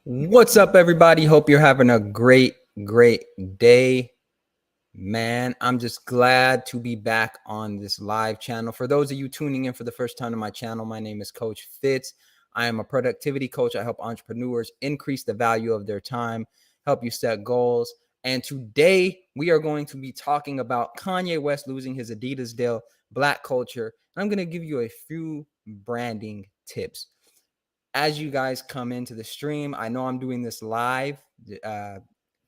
What's up, everybody? Hope you're having a great day. Man, I'm just glad to be back on this live channel. For those of you tuning in for the first time to my channel, my name is Coach Fitz. I am a productivity coach. I help entrepreneurs increase the value of their time, help you set goals. And today we are going to be talking about Kanye West losing his Adidas deal, black culture. I'm going to give you a few branding tips. As you guys come into the stream, I know I'm doing this live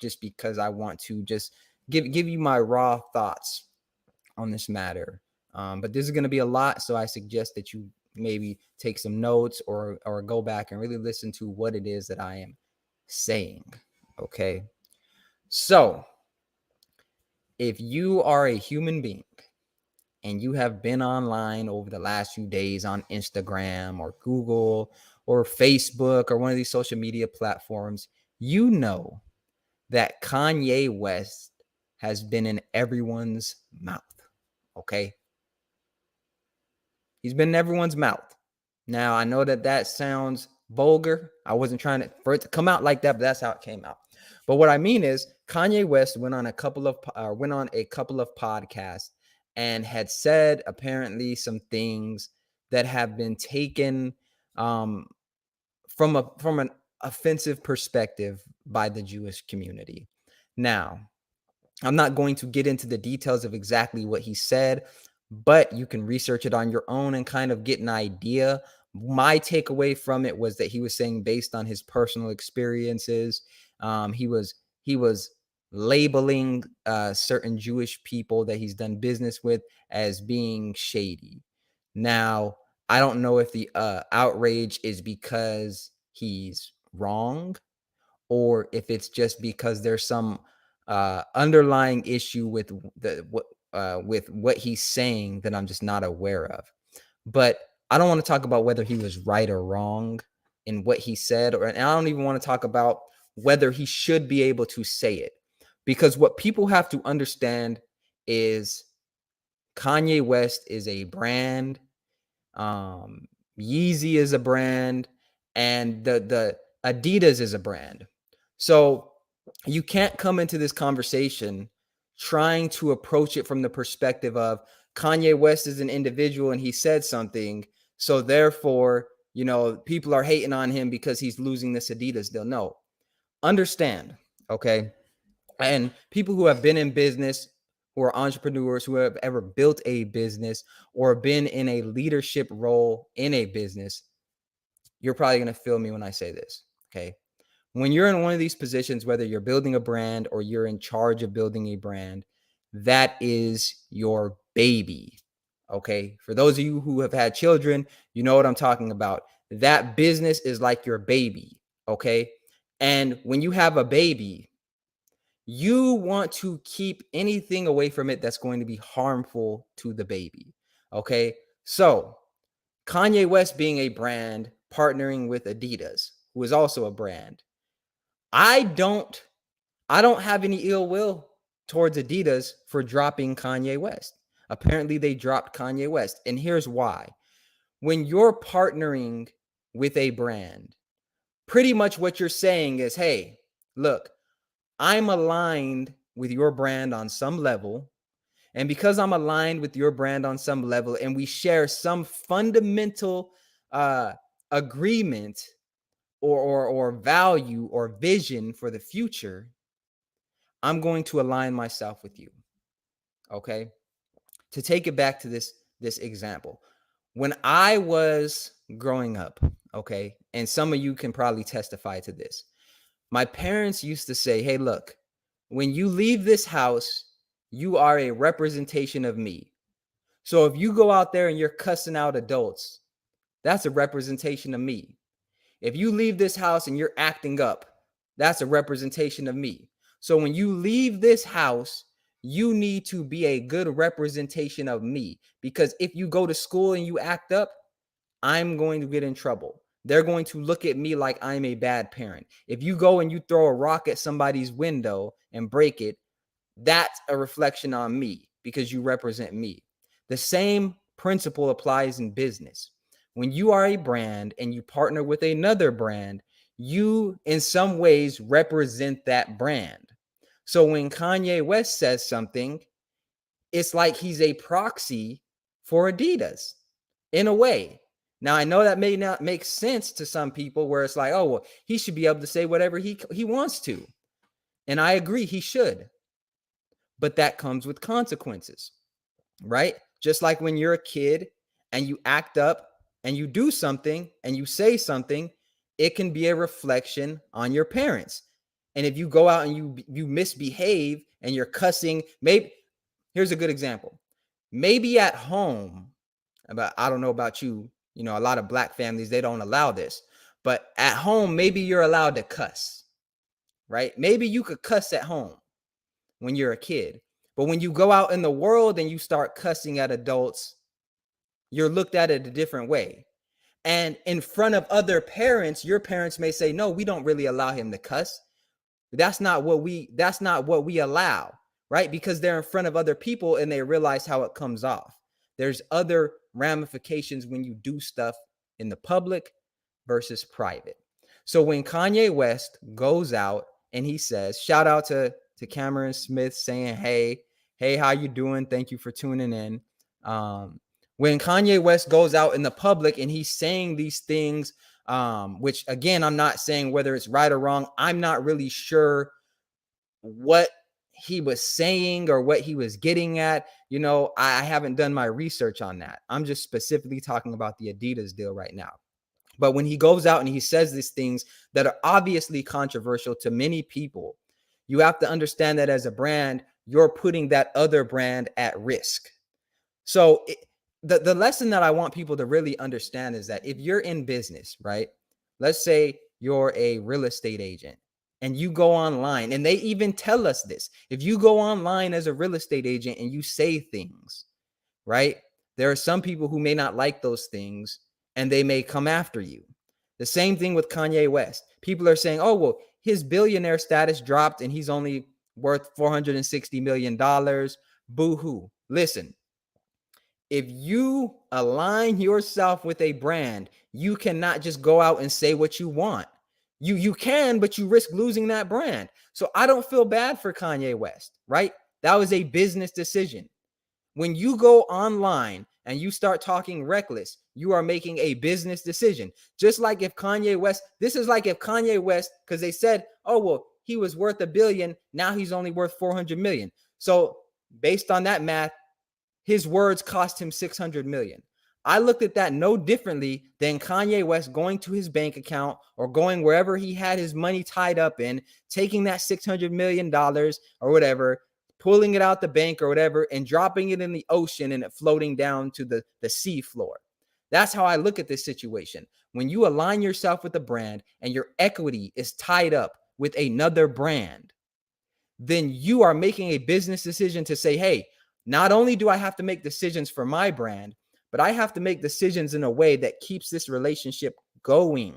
just because I want to just give you my raw thoughts on this matter. But this is going to be a lot, so I suggest that you maybe take some notes or go back and really listen to what it is that I am saying. Okay, so if you are a human being and you have been online over the last few days on Instagram or Google or Facebook or one of these social media platforms, you know that Kanye West has been in everyone's mouth. Okay. He's been in everyone's mouth. Now, I know that sounds vulgar. I wasn't trying for it to come out like that, but that's how it came out. But what I mean is Kanye West went on a couple of podcasts and had said apparently some things that have been taken from an offensive perspective by the Jewish community. Now, I'm not going to get into the details of exactly what he said, but you can research it on your own and kind of get an idea. My takeaway from it was that he was saying, based on his personal experiences, he was labeling certain Jewish people that he's done business with as being shady. Now, I don't know if the outrage is because he's wrong or if it's just because there's some underlying issue with what he's saying that I'm just not aware of. But I don't want to talk about whether he was right or wrong in what he said, and I don't even want to talk about whether he should be able to say it, because what people have to understand is Kanye West is a brand, Yeezy is a brand, and the Adidas is a brand. So you can't come into this conversation trying to approach it from the perspective of Kanye West is an individual and he said something, so therefore, people are hating on him because he's losing this Adidas deal. No, understand, okay? And people who have been in business, who are entrepreneurs, who have ever built a business or been in a leadership role in a business, you're probably going to feel me when I say this, okay? When you're in one of these positions, whether you're building a brand or you're in charge of building a brand, that is your baby. Okay. For those of you who have had children, you know what I'm talking about. That business is like your baby. Okay. And when you have a baby, you want to keep anything away from it that's going to be harmful to the baby. Okay. So Kanye West being a brand, partnering with Adidas, who is also a brand, I don't have any ill will towards Adidas for dropping Kanye West. Apparently they dropped Kanye West, and here's why. When you're partnering with a brand, pretty much what you're saying is, hey, look, I'm aligned with your brand on some level, and because I'm aligned with your brand on some level and we share some fundamental agreement or value or vision for the future, I'm going to align myself with you. Okay. To take it back to this example, when I was growing up, okay, and some of you can probably testify to this, my parents used to say, hey, look, when you leave this house, you are a representation of me. So if you go out there and you're cussing out adults, that's a representation of me. If you leave this house and you're acting up, that's a representation of me. So when you leave this house, you need to be a good representation of me, because if you go to school and you act up, I'm going to get in trouble. They're going to look at me like I'm a bad parent. If you go and you throw a rock at somebody's window and break it, that's a reflection on me because you represent me. The same principle applies in business. When you are a brand and you partner with another brand, you in some ways represent that brand. So when Kanye West says something, it's like he's a proxy for Adidas in a way. Now, I know that may not make sense to some people where it's like, oh, well, he should be able to say whatever he wants to. And I agree, he should. But that comes with consequences, right? Just like when you're a kid and you act up and you do something and you say something, it can be a reflection on your parents. And if you go out and you misbehave and you're cussing, maybe here's a good example. Maybe at home, but I don't know about you, a lot of black families, they don't allow this. But at home, maybe you're allowed to cuss, right? Maybe you could cuss at home when you're a kid. But when you go out in the world and you start cussing at adults, you're looked at it a different way. And in front of other parents, your parents may say, no, we don't really allow him to cuss. That's not what we allow, right? Because they're in front of other people and they realize how it comes off. There's other ramifications when you do stuff in the public versus private. So when Kanye West goes out and he says, shout out to Cameron Smith saying, hey, how you doing? Thank you for tuning in. When Kanye West goes out in the public and he's saying these things, which again, I'm not saying whether it's right or wrong. I'm not really sure what he was saying or what he was getting at. I haven't done my research on that. I'm just specifically talking about the Adidas deal right now. But when he goes out and he says these things that are obviously controversial to many people, you have to understand that as a brand, you're putting that other brand at risk. So the lesson that I want people to really understand is that if you're in business, right? Let's say you're a real estate agent and you go online, and they even tell us this. If you go online as a real estate agent and you say things, right? There are some people who may not like those things and they may come after you. The same thing with Kanye West. People are saying, oh, well, his billionaire status dropped and he's only worth $460 million. Boo-hoo. Listen, if you align yourself with a brand, you cannot just go out and say what you want. You can, but you risk losing that brand. So I don't feel bad for Kanye West, right? That was a business decision. When you go online and you start talking reckless, you are making a business decision. Just like if Kanye West, this is like if Kanye West, because they said, oh, well, he was worth $1 billion. Now he's only worth 400 million. So based on that math, his words cost him 600 million. I looked at that no differently than Kanye West going to his bank account or going wherever he had his money tied up in, taking that $600 million or whatever, pulling it out the bank or whatever, and dropping it in the ocean and it floating down to the sea floor. That's how I look at this situation. When you align yourself with a brand and your equity is tied up with another brand, then you are making a business decision to say, hey, not only do I have to make decisions for my brand, but I have to make decisions in a way that keeps this relationship going.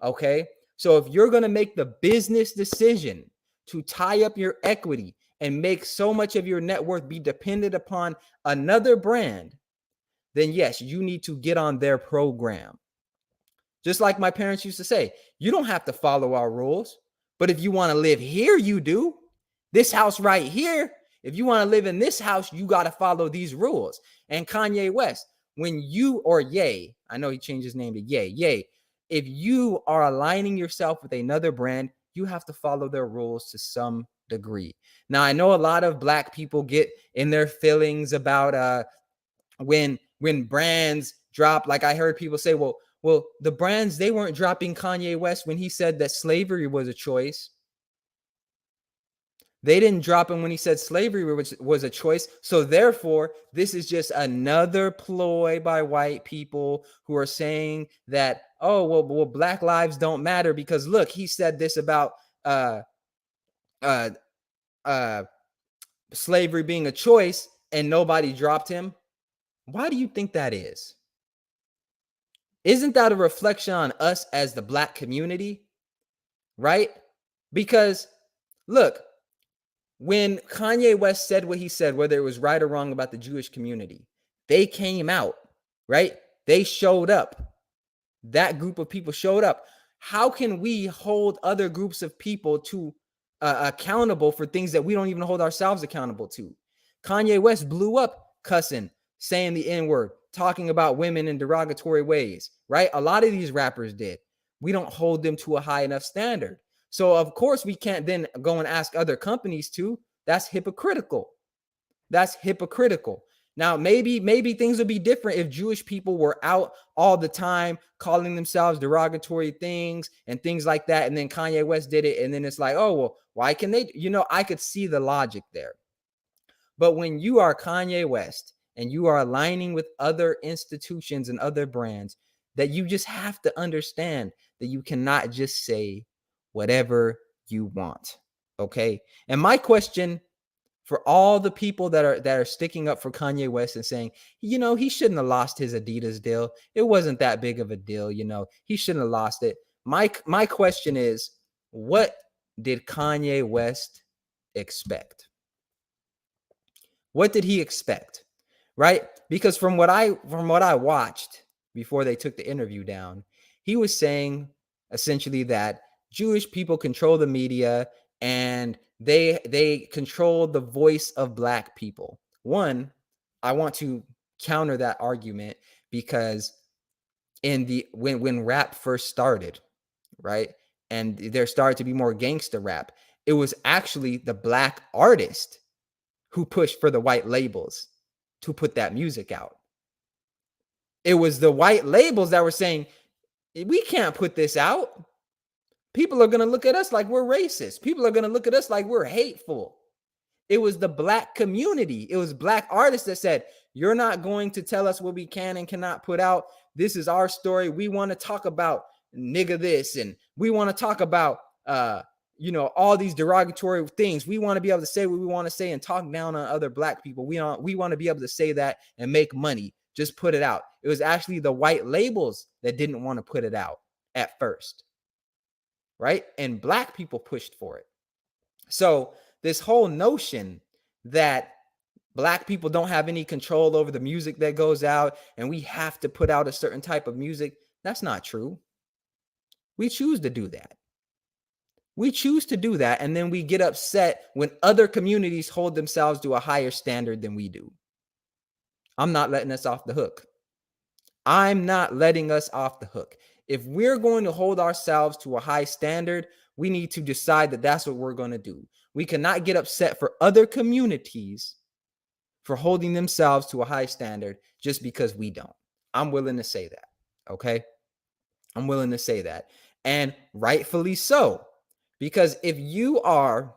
Okay? So if you're going to make the business decision to tie up your equity and make so much of your net worth be dependent upon another brand, then yes, you need to get on their program. Just like my parents used to say, you don't have to follow our rules, but if you want to live here, you do. This house right here, if you want to live in this house, you got to follow these rules. And Kanye West, when you, or Ye, I know he changed his name to Ye, if you are aligning yourself with another brand, you have to follow their rules to some degree. Now, I know a lot of black people get in their feelings about when brands drop. Like I heard people say, well, the brands, they weren't dropping Kanye West when he said that slavery was a choice. They didn't drop him when he said slavery was a choice. So therefore, this is just another ploy by white people who are saying that, oh, well, Black lives don't matter because look, he said this about slavery being a choice and nobody dropped him. Why do you think that is? Isn't that a reflection on us as the Black community? Right? Because look, when Kanye West said what he said, whether it was right or wrong about the Jewish community, they came out, right? They showed up. That group of people showed up. How can we hold other groups of people to accountable for things that we don't even hold ourselves accountable to? Kanye West blew up cussing, saying the N-word, talking about women in derogatory ways, right? A lot of these rappers did. We don't hold them to a high enough standard. So of course we can't then go and ask other companies to. That's hypocritical. That's hypocritical. Now, maybe things would be different if Jewish people were out all the time calling themselves derogatory things and things like that. And then Kanye West did it. And then it's like, oh, well, why can they? I could see the logic there. But when you are Kanye West and you are aligning with other institutions and other brands, that you just have to understand that you cannot just say whatever you want. Okay. And my question for all the people that are sticking up for Kanye West and saying, he shouldn't have lost his Adidas deal. It wasn't that big of a deal, he shouldn't have lost it. My question is, what did Kanye West expect? What did he expect? Right? Because from what I watched before they took the interview down, he was saying essentially that Jewish people control the media and they control the voice of Black people. One, I want to counter that argument because when rap first started, right, and there started to be more gangster rap, it was actually the Black artist who pushed for the white labels to put that music out. It was the white labels that were saying, we can't put this out. People are going to look at us like we're racist. People are going to look at us like we're hateful. It was the Black community. It was Black artists that said, you're not going to tell us what we can and cannot put out. This is our story. We want to talk about nigga this, and we want to talk about all these derogatory things. We want to be able to say what we want to say and talk down on other Black people. We want to be able to say that and make money. Just put it out. It was actually the white labels that didn't want to put it out at first, right? And Black people pushed for it. So this whole notion that Black people don't have any control over the music that goes out and we have to put out a certain type of music, that's not true. We choose to do that. We choose to do that, and then we get upset when other communities hold themselves to a higher standard than we do. I'm not letting us off the hook. I'm not letting us off the hook. If we're going to hold ourselves to a high standard, we need to decide that that's what we're going to do. We cannot get upset for other communities for holding themselves to a high standard just because we don't. I'm willing to say that, okay? I'm willing to say that, and rightfully so. Because if you're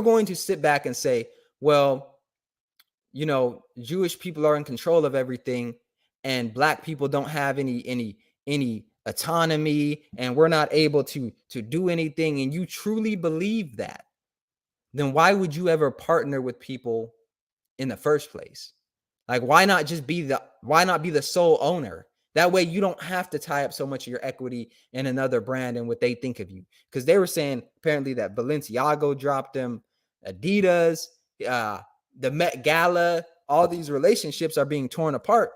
going to sit back and say, well, Jewish people are in control of everything and Black people don't have any autonomy and we're not able to do anything, and you truly believe that, then why would you ever partner with people in the first place? Like, why not be the sole owner? That way you don't have to tie up so much of your equity in another brand and what they think of you. Because they were saying apparently that Balenciaga dropped them, Adidas, the Met Gala, all these relationships are being torn apart.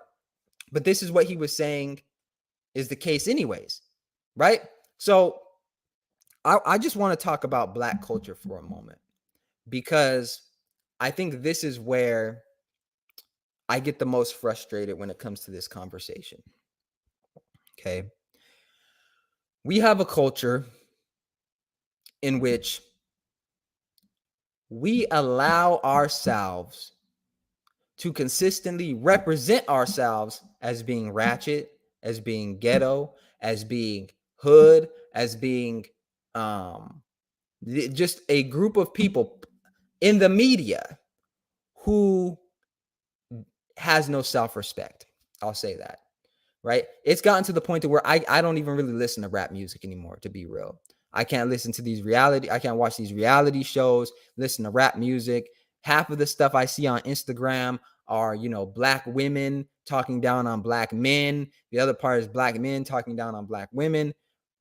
But this is what he was saying is the case anyways, right? So I just want to talk about Black culture for a moment, because I think this is where I get the most frustrated when it comes to this conversation. Okay. We have a culture in which we allow ourselves to consistently represent ourselves as being ratchet, as being ghetto, as being hood, as being just a group of people in the media who has no self-respect. I'll say that. Right? It's gotten to the point to where I don't even really listen to rap music anymore, to be real. I can't listen to I can't watch these reality shows, listen to rap music. Half of the stuff I see on Instagram are, Black women talking down on Black men. The other part is Black men talking down on Black women.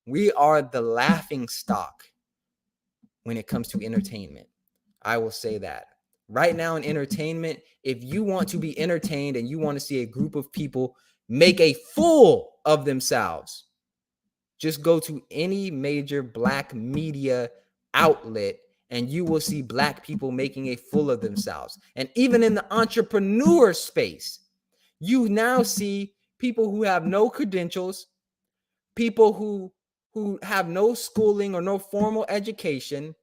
We are the laughing stock when it comes to entertainment. I will say that. Right now in entertainment, if you want to be entertained and you want to see a group of people make a fool of themselves, Just go to any major Black media outlet and you will see Black people making a fool of themselves. And even in the entrepreneur space, you now see people who have no credentials, people who have no schooling or no formal education,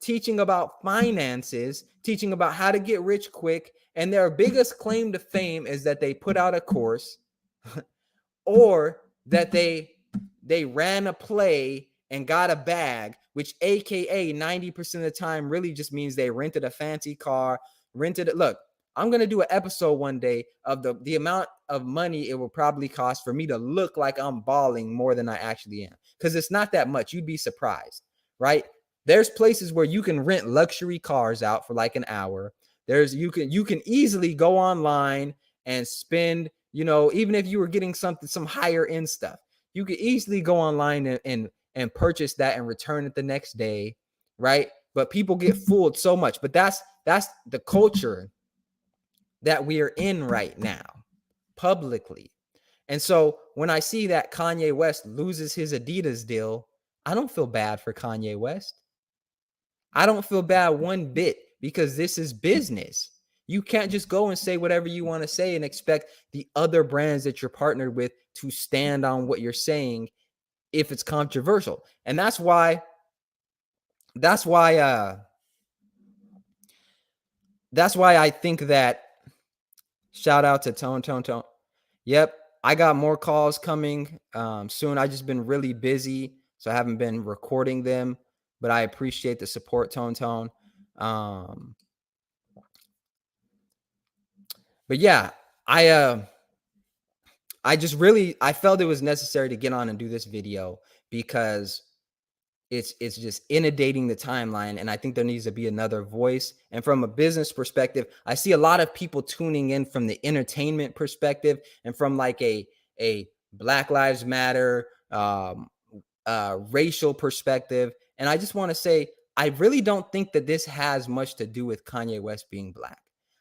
teaching about finances, teaching about how to get rich quick, and their biggest claim to fame is that they put out a course or that they ran a play and got a bag, which AKA 90% of the time really just means they rented a fancy car, rented it. Look, I'm going to do an episode one day of the amount of money it will probably cost for me to look like I'm balling more than I actually am. Because it's not that much. You'd be surprised, right? There's places where you can rent luxury cars out for like an hour. You can easily go online and spend, even if you were getting some higher end stuff, you could easily go online and purchase that and return it the next day, right? But people get fooled so much. But that's the culture that we are in right now, publicly. And so when I see that Kanye West loses his Adidas deal, I don't feel bad for Kanye West. I don't feel bad one bit, because this is business. You can't just go and say whatever you want to say and expect the other brands that you're partnered with to stand on what you're saying if it's controversial. And that's why I think that, shout out to Tone. Yep, I got more calls coming soon. I just been really busy, so I haven't been recording them, but I appreciate the support, Tone. But yeah, I felt it was necessary to get on and do this video because it's just inundating the timeline, and I think there needs to be another voice. And from a business perspective, I see a lot of people tuning in from the entertainment perspective and from like a Black Lives Matter, racial perspective. And I just want to say, I really don't think that this has much to do with Kanye West being Black.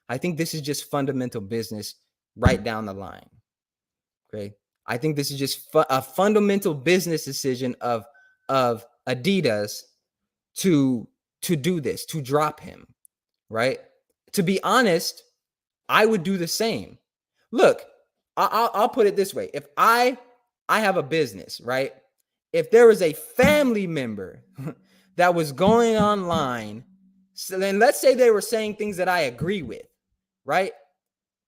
I think this is just fundamental business right down the line. Okay. I think this is just a fundamental business decision of Adidas to do this, to drop him, right? To be honest, I would do the same. Look, I'll put it this way. If I have a business, right? If there was a family member that was going online, so then let's say they were saying things that I agree with, right?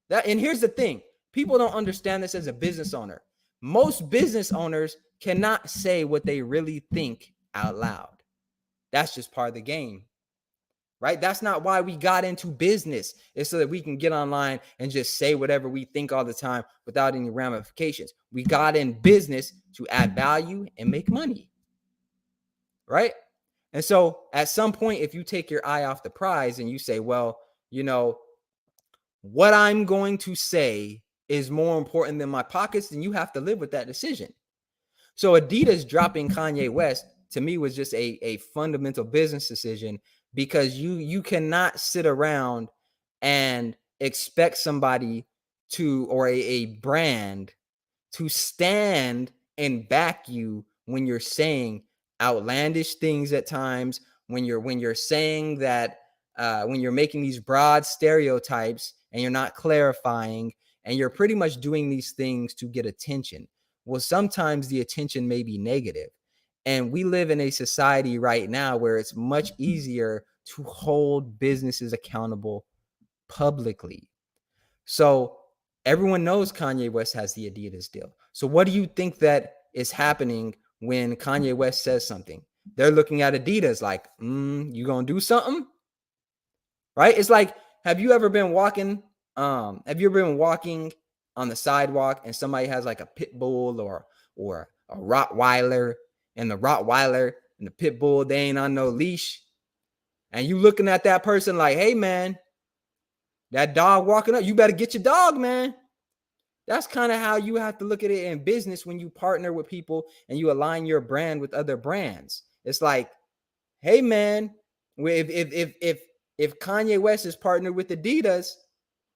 And here's the thing. People don't understand this as a business owner. Most business owners cannot say what they really think out loud. That's just part of the game, right? That's not why we got into business. It's so that we can get online and just say whatever we think all the time without any ramifications. We got in business to add value and make money, right? And so at some point, if you take your eye off the prize and you say, well, what I'm going to say is more important than my pockets, then you have to live with that decision. So Adidas dropping Kanye West to me was just a fundamental business decision, because you cannot sit around and expect somebody or a brand to stand and back you when you're saying outlandish things at times, when you're saying that when you're making these broad stereotypes and you're not clarifying, and you're pretty much doing these things to get attention. Well, sometimes the attention may be negative. And we live in a society right now where it's much easier to hold businesses accountable publicly. So everyone knows Kanye West has the Adidas deal. So what do you think that is happening when Kanye West says something? They're looking at Adidas like, you gonna do something? Right? It's like, have you ever been walking on the sidewalk and somebody has like a pit bull or a Rottweiler, and the Rottweiler and the pit bull, they ain't on no leash, and you looking at that person like, hey man, that dog walking up, you better get your dog, man. That's kind of how you have to look at it in business when you partner with people and you align your brand with other brands. It's like, hey man, if Kanye West is partnered with Adidas,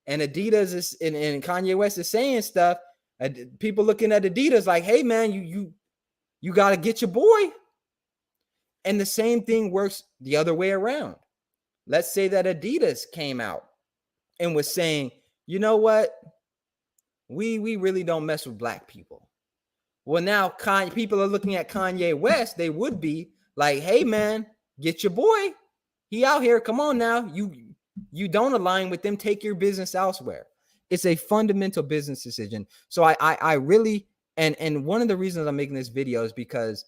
and Adidas is and Kanye West is saying stuff, people looking at Adidas like, hey man, You got to get your boy. And the same thing works the other way around. Let's say that Adidas came out and was saying, you know what? We really don't mess with black people. Well, now people are looking at Kanye West. They would be like, hey, man, get your boy. He out here. Come on now. You don't align with them. Take your business elsewhere. It's a fundamental business decision. So I really, and one of the reasons I'm making this video is because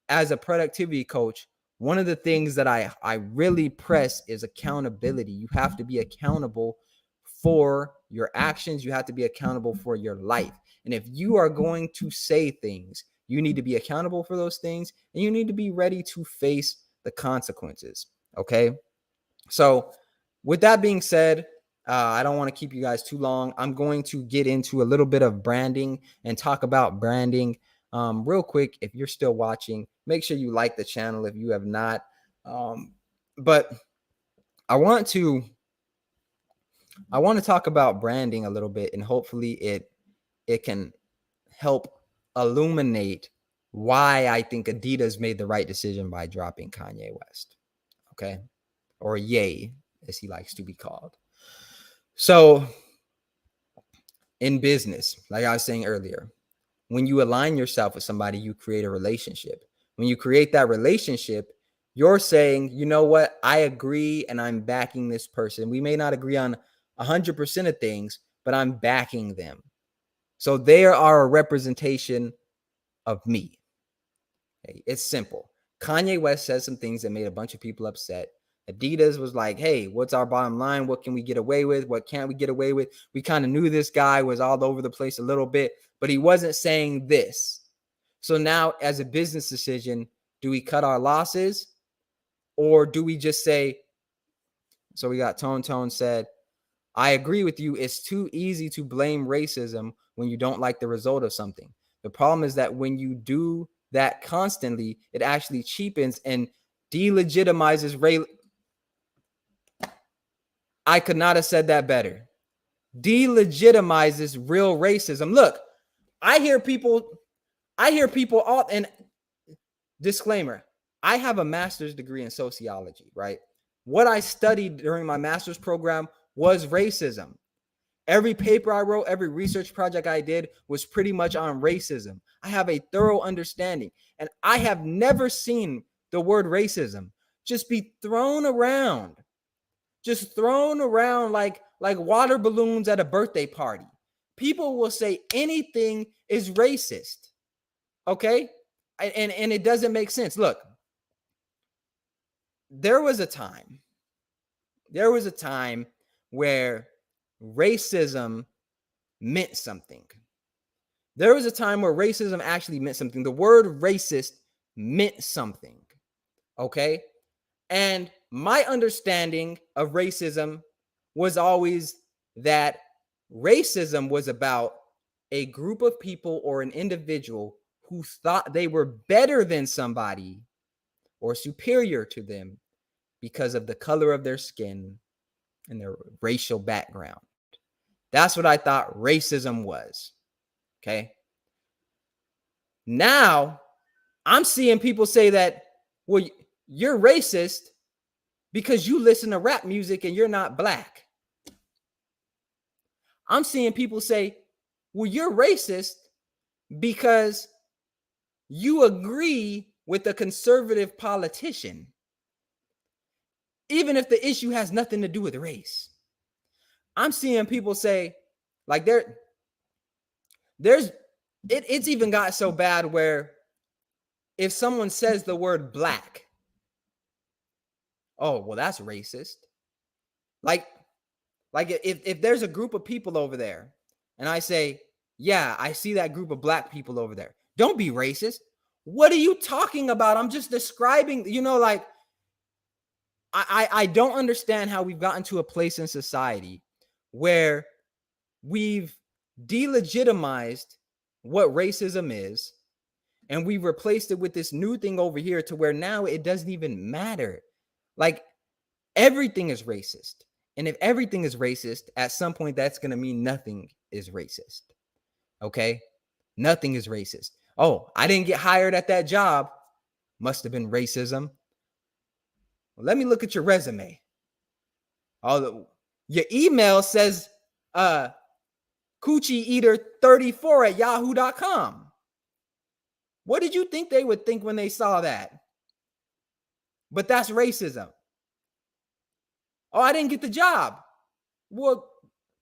as a productivity coach, one of the things that I really press is accountability. You have to be accountable for your actions. You have to be accountable for your life. And if you are going to say things, you need to be accountable for those things, and you need to be ready to face the consequences. Okay. So with that being said, I don't want to keep you guys too long. I'm going to get into a little bit of branding and talk about branding real quick. If you're still watching, make sure you like the channel if you have not. But I want to talk about branding a little bit, and hopefully it can help illuminate why I think Adidas made the right decision by dropping Kanye West. Okay. Or Ye, as he likes to be called. So in business, like I was saying earlier, when you align yourself with somebody, you create a relationship. When you create that relationship, you're saying, you know what? I agree and I'm backing this person. We may not agree on 100% of things, but I'm backing them. So they are a representation of me. Okay, it's simple. Kanye West said some things that made a bunch of people upset. Adidas was like, hey, what's our bottom line? What can we get away with? What can't we get away with? We kind of knew this guy was all over the place a little bit, but he wasn't saying this. So now as a business decision, do we cut our losses or do we just say, so we got Tone said, I agree with you. It's too easy to blame racism when you don't like the result of something. The problem is that when you do that constantly, it actually cheapens and delegitimizes race. I could not have said that better. Delegitimizes real racism. Look, I hear people all, and disclaimer, I have a master's degree in sociology, right? What I studied during my master's program was racism. Every paper I wrote, every research project I did was pretty much on racism. I have a thorough understanding, and I have never seen the word racism just be thrown around like water balloons at a birthday party. People will say anything is racist. Okay? And it doesn't make sense. Look, there was a time where racism meant something. There was a time where racism actually meant something. The word racist meant something. Okay? And my understanding of racism was always that racism was about a group of people or an individual who thought they were better than somebody or superior to them because of the color of their skin and their racial background. That's what I thought racism was. Okay. Now I'm seeing people say that, well, you're racist because you listen to rap music and you're not black. I'm seeing people say, well, you're racist because you agree with a conservative politician, even if the issue has nothing to do with race. I'm seeing people say, like, it's even got so bad where if someone says the word black, oh, well, that's racist. Like if there's a group of people over there and I say, yeah, I see that group of black people over there. Don't be racist. What are you talking about? I'm just describing, like, I don't understand how we've gotten to a place in society where we've delegitimized what racism is, and we've replaced it with this new thing over here to where now it doesn't even matter. Like, everything is racist. And if everything is racist, at some point that's going to mean nothing is racist. Okay? Nothing is racist. Oh, I didn't get hired at that job. Must have been racism. Well, let me look at your resume. Your email says coochie eater 34 at yahoo.com. What did you think they would think when they saw that? But that's racism. Oh, I didn't get the job. Well,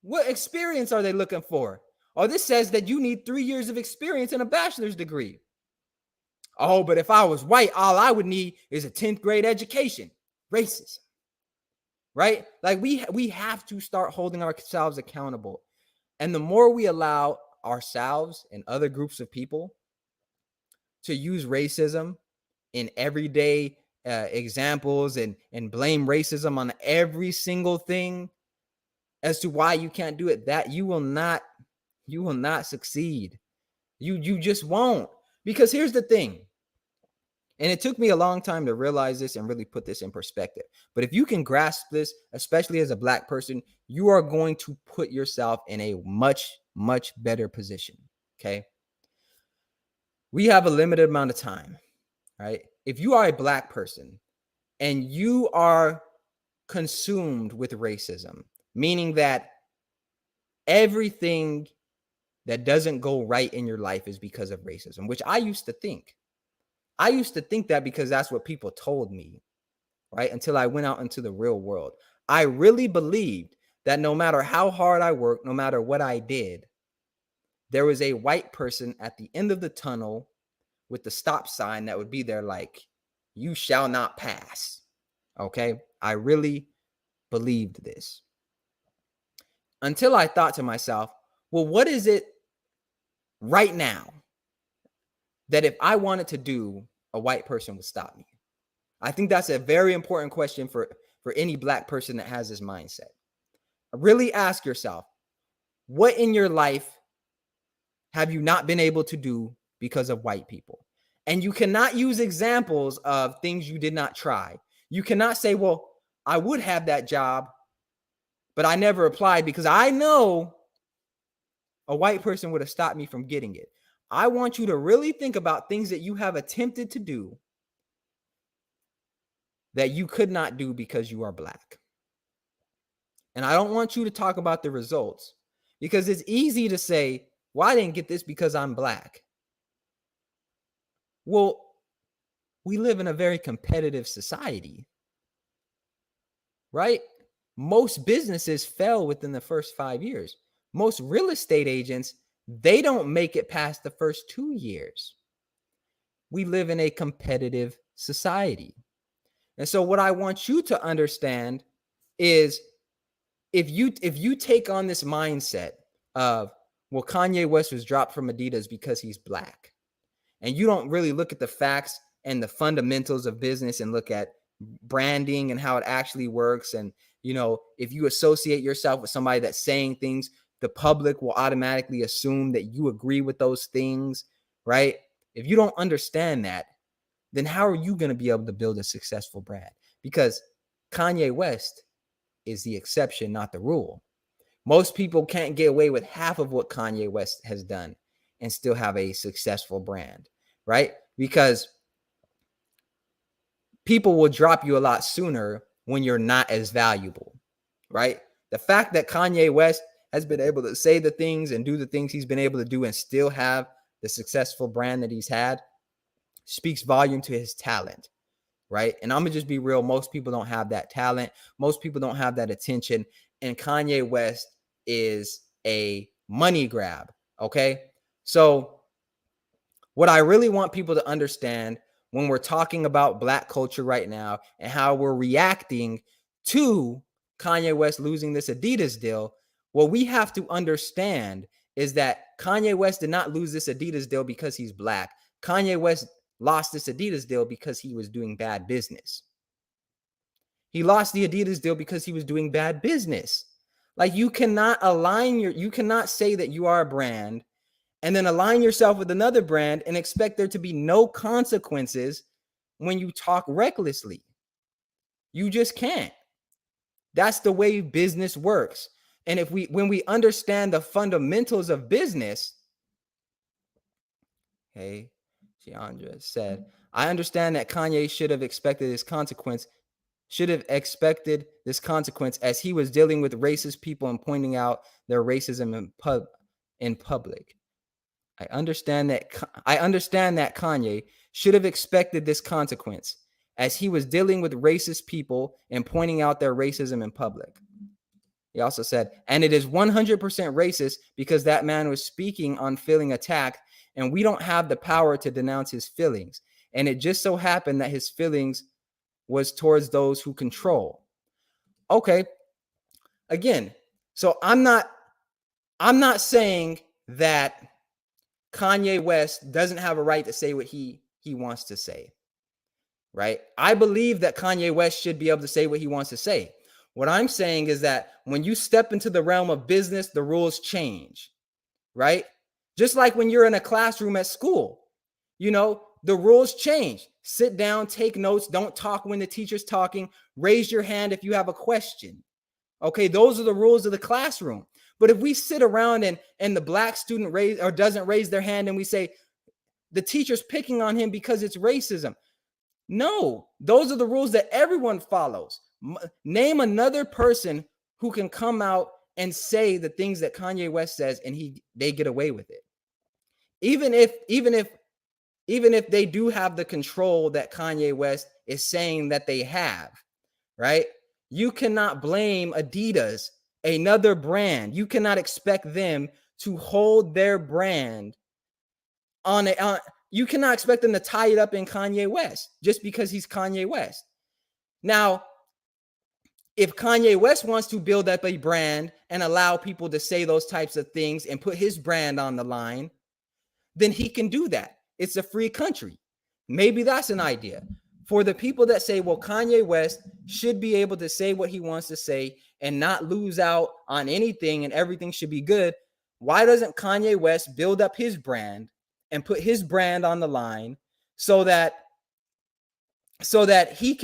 what experience are they looking for? Oh, this says that you need 3 years of experience and a bachelor's degree. Oh, but if I was white, all I would need is a 10th grade education. Racism. Right? Like we have to start holding ourselves accountable. And the more we allow ourselves and other groups of people to use racism in everyday examples and blame racism on every single thing as to why you can't do it, that you will not succeed. You just won't. Because here's the thing. And it took me a long time to realize this and really put this in perspective. But if you can grasp this, especially as a Black person, you are going to put yourself in a much, much better position. Okay. We have a limited amount of time, right? If you are a Black person and you are consumed with racism, meaning that everything that doesn't go right in your life is because of racism, which I used to think. I used to think that because that's what people told me, right? Until I went out into the real world. I really believed that no matter how hard I worked, no matter what I did, there was a white person at the end of the tunnel with the stop sign that would be there like, you shall not pass. Okay? I really believed this. Until I thought to myself, well, what is it right now that if I wanted to do, a white person would stop me? I think that's a very important question for any Black person that has this mindset. Really ask yourself, what in your life have you not been able to do because of white people? And you cannot use examples of things you did not try. You cannot say, well, I would have that job, but I never applied because I know a white person would have stopped me from getting it. I want you to really think about things that you have attempted to do that you could not do because you are Black. And I don't want you to talk about the results because it's easy to say, well, I didn't get this because I'm Black. Well, we live in a very competitive society, right? Most businesses fail within the first 5 years. Most real estate agents, they don't make it past the first 2 years. We live in a competitive society. And so what I want you to understand is if you take on this mindset of, well, Kanye West was dropped from Adidas because he's Black, and you don't really look at the facts and the fundamentals of business and look at branding and how it actually works, and if you associate yourself with somebody that's saying things, the public will automatically assume that you agree with those things, right? If you don't understand that, then how are you going to be able to build a successful brand? Because Kanye West is the exception, not the rule. Most people can't get away with half of what Kanye West has done and still have a successful brand, right? Because people will drop you a lot sooner when you're not as valuable, right? The fact that Kanye West has been able to say the things and do the things he's been able to do and still have the successful brand that he's had speaks volume to his talent, right? And I'm gonna just be real. Most people don't have that talent. Most people don't have that attention. And Kanye West is a money grab, okay? So what I really want people to understand when we're talking about Black culture right now and how we're reacting to Kanye West losing this Adidas deal, what we have to understand is that Kanye West did not lose this Adidas deal because he's Black. Kanye West lost this Adidas deal because he was doing bad business. He lost the Adidas deal because he was doing bad business. Like you cannot say that you are a brand and then align yourself with another brand and expect there to be no consequences when you talk recklessly. You just can't. That's the way business works. And when we understand the fundamentals of business, Okay. Keandra said, I understand that Kanye should have expected this consequence as he was dealing with racist people and pointing out their racism in public. I understand that Kanye should have expected this consequence as he was dealing with racist people and pointing out their racism in public. He also said, and it is 100% racist because that man was speaking on feeling attacked, and we don't have the power to denounce his feelings. And it just so happened that his feelings was towards those who control. Okay. Again, so I'm not saying that Kanye West doesn't have a right to say what he wants to say. Right? I believe that Kanye West should be able to say what he wants to say. What I'm saying is that when you step into the realm of business, the rules change, right? Just like when you're in a classroom at school, the rules change. Sit down, take notes, don't talk when the teacher's talking, raise your hand if you have a question. Okay, those are the rules of the classroom. But if we sit around and the black student doesn't raise their hand and we say the teacher's picking on him because it's racism. No, those are the rules that everyone follows. Name another person who can come out and say the things that Kanye West says and they get away with it. Even if they do have the control that Kanye West is saying that they have, right? You cannot blame Adidas, another brand. You cannot expect them to hold their brand you cannot expect them to tie it up in Kanye West just because he's Kanye West. Now, if Kanye West wants to build up a brand and allow people to say those types of things and put his brand on the line, then he can do that. It's a free country. Maybe that's an idea. For the people that say, well, Kanye West should be able to say what he wants to say and not lose out on anything and everything should be good, why doesn't Kanye West build up his brand and put his brand on the line so that he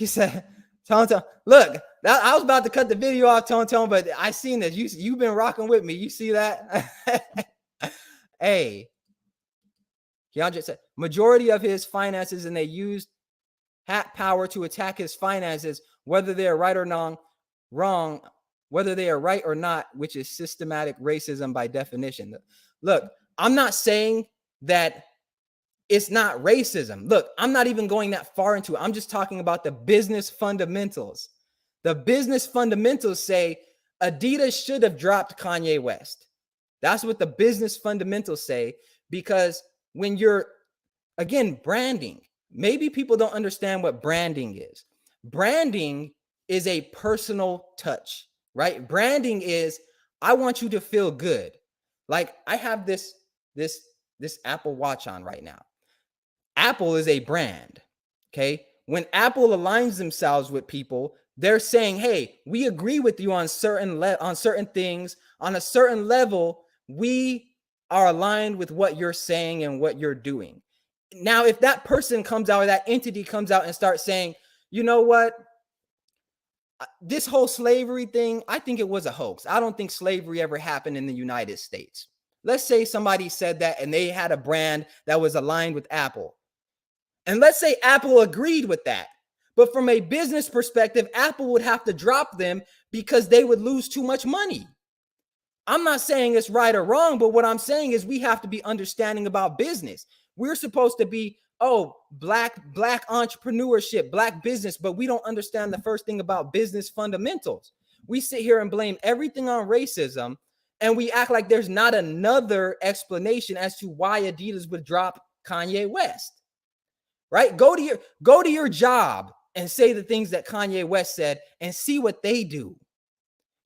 said, Tone, look, I was about to cut the video off, Tone, but I seen this. You've been rocking with me. You see that? Hey, Keandra said, majority of his finances, and they used hat power to attack his finances, whether they are right or wrong, whether they are right or not, which is systematic racism by definition. Look, I'm not saying that it's not racism. Look, I'm not even going that far into it. I'm just talking about the business fundamentals. The business fundamentals say Adidas should have dropped Kanye West. That's what the business fundamentals say, because when you're, again, branding, maybe people don't understand what branding is. Branding is a personal touch, right? Branding is, I want you to feel good. Like I have this Apple Watch on right now. Apple is a brand, okay? When Apple aligns themselves with people, they're saying, hey, we agree with you on certain things. On a certain level, we are aligned with what you're saying and what you're doing. Now, if that person comes out or that entity comes out and starts saying, you know what? This whole slavery thing, I think it was a hoax. I don't think slavery ever happened in the United States. Let's say somebody said that and they had a brand that was aligned with Apple. And let's say Apple agreed with that. But from a business perspective, Apple would have to drop them because they would lose too much money. I'm not saying it's right or wrong, but what I'm saying is we have to be understanding about business. We're supposed to be, black entrepreneurship, black business, but we don't understand the first thing about business fundamentals. We sit here and blame everything on racism, and we act like there's not another explanation as to why Adidas would drop Kanye West. Right? Go to your job and say the things that Kanye West said and see what they do.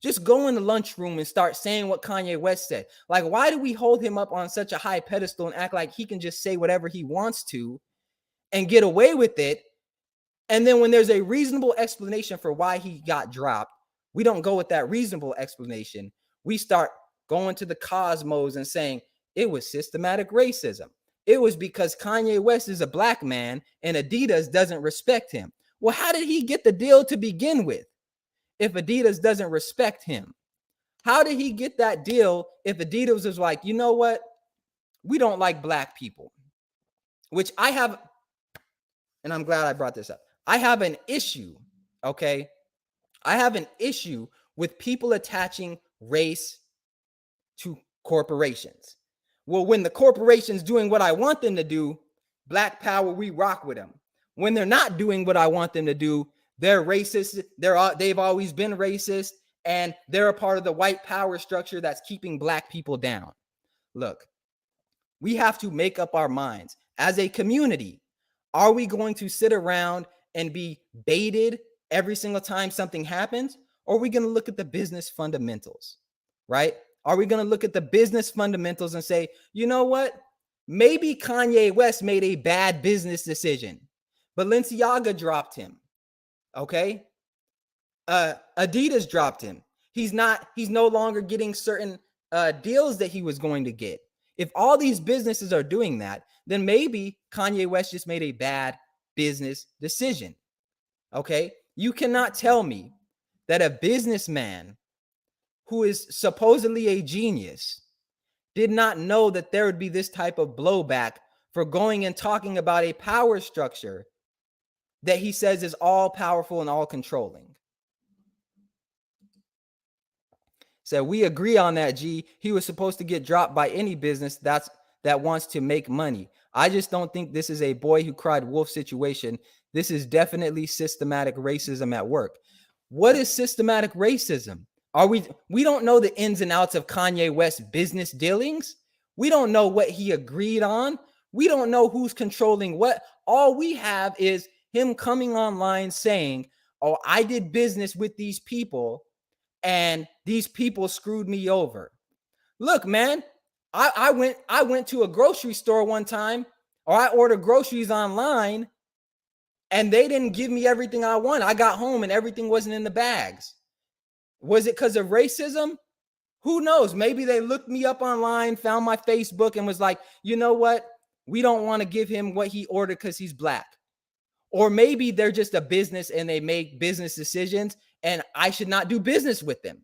Just go in the lunchroom and start saying what Kanye West said. Like, why do we hold him up on such a high pedestal and act like he can just say whatever he wants to and get away with it? And then when there's a reasonable explanation for why he got dropped, we don't go with that reasonable explanation. We start going to the cosmos and saying it was systematic racism. It was because Kanye West is a black man and Adidas doesn't respect him. Well, how did he get the deal to begin with if Adidas doesn't respect him? How did he get that deal if Adidas was like, you know what? we don't like black people, which I have, and I'm glad I brought this up. I have an issue, okay? I have an issue with people attaching race to corporations. Well, when the corporation's doing what I want them to do, black power, we rock with them. When they're not doing what I want them to do, they're racist. They've always been racist, and they're a part of the white power structure that's keeping black people down. Look, we have to make up our minds as a community. Are we going to sit around and be baited every single time something happens? Or are we going to look at the business fundamentals, right? Are we going to look at the business fundamentals and say, you know what? Maybe Kanye West made a bad business decision. Balenciaga dropped him. Okay. Adidas dropped him. He's no longer getting certain deals that he was going to get. If all these businesses are doing that, then maybe Kanye West just made a bad business decision. Okay. You cannot tell me that a businessman who is supposedly a genius did not know that there would be this type of blowback for going and talking about a power structure that he says is all powerful and all controlling. So we agree on that, G. He was supposed to get dropped by any business that wants to make money. I just don't think this is a boy who cried wolf situation. This is definitely systematic racism at work. What is systematic racism? We don't know the ins and outs of Kanye West's business dealings. We don't know what he agreed on. We don't know who's controlling what. All we have is him coming online saying, oh, I did business with these people and these people screwed me over. Look, man, I went to a grocery store one time, or I ordered groceries online, and they didn't give me everything I want. I got home and everything wasn't in the bags. Was it because of racism? Who knows? Maybe they looked me up online, found my Facebook, and was like, you know what? We don't want to give him what he ordered because he's black. Or maybe they're just a business and they make business decisions and I should not do business with them,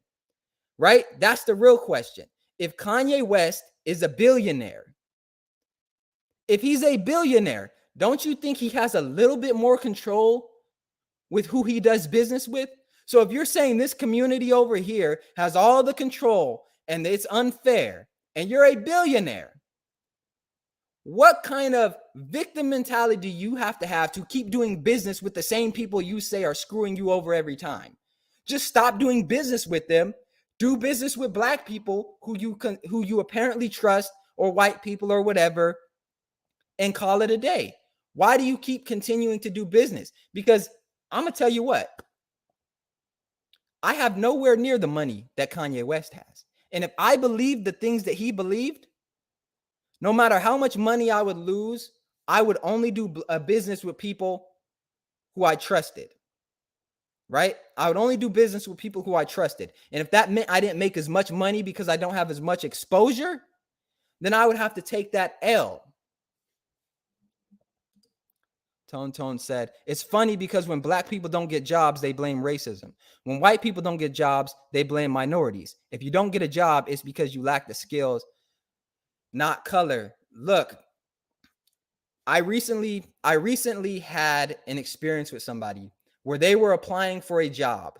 right? That's the real question. If Kanye West is a billionaire, if he's a billionaire, don't you think he has a little bit more control with who he does business with? So if you're saying this community over here has all the control and it's unfair and you're a billionaire, what kind of victim mentality do you have to keep doing business with the same people you say are screwing you over every time? Just stop doing business with them. Do business with black people who you apparently trust, or white people or whatever, and call it a day. Why do you keep continuing to do business? Because I'm going to tell you what, I have nowhere near the money that Kanye West has. And if I believed the things that he believed, no matter how much money I would lose, I would only do a business with people who I trusted, right? I would only do business with people who I trusted. And if that meant I didn't make as much money because I don't have as much exposure, then I would have to take that L. Tone said, it's funny because when black people don't get jobs, they blame racism. When white people don't get jobs, they blame minorities. If you don't get a job, it's because you lack the skills, not color. Look, I recently had an experience with somebody where they were applying for a job,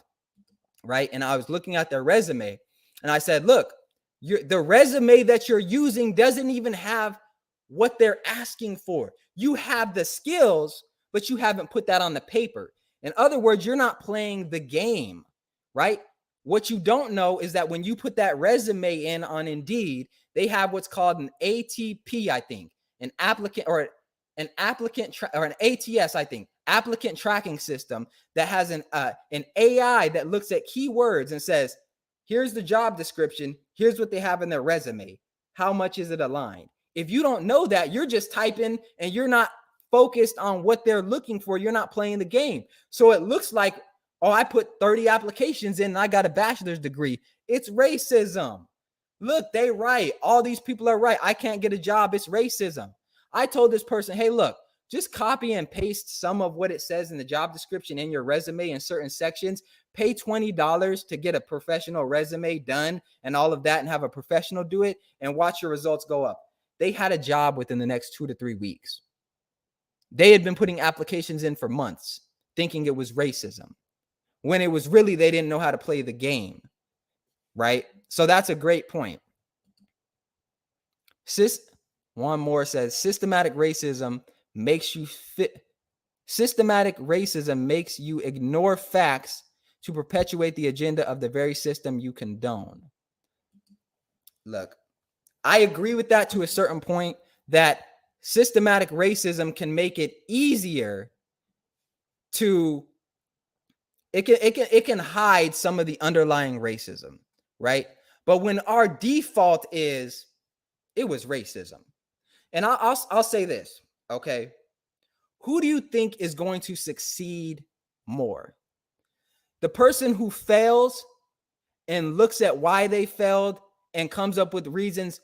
right? And I was looking at their resume and I said, look, the resume that you're using doesn't even have what they're asking for. You have the skills, but you haven't put that on the paper. In other words, you're not playing the game, right? What you don't know is that when you put that resume in on Indeed, they have what's called an ATP, I think, an applicant or an ATS, I think, applicant tracking system that has an AI that looks at keywords and says, here's the job description. Here's what they have in their resume. How much is it aligned? If you don't know that, you're just typing and you're not focused on what they're looking for. You're not playing the game. So it looks like, oh, I put 30 applications in and I got a bachelor's degree. It's racism. Look, they right. All these people are right. I can't get a job. It's racism. I told this person, hey, look, just copy and paste some of what it says in the job description in your resume in certain sections. Pay $20 to get a professional resume done and all of that and have a professional do it and watch your results go up. they had a job within the next 2 to 3 weeks. They had been putting applications in for months, thinking it was racism, when it was really they didn't know how to play the game, right? So that's a great point. One more says systematic racism makes you ignore facts to perpetuate the agenda of the very system you condone. Look, I agree with that to a certain point, that systematic racism can make it easier to it can hide some of the underlying racism, right? But when our default is it was racism. And I'll say this, okay? Who do you think is going to succeed more? The person who fails and looks at why they failed and comes up with reasons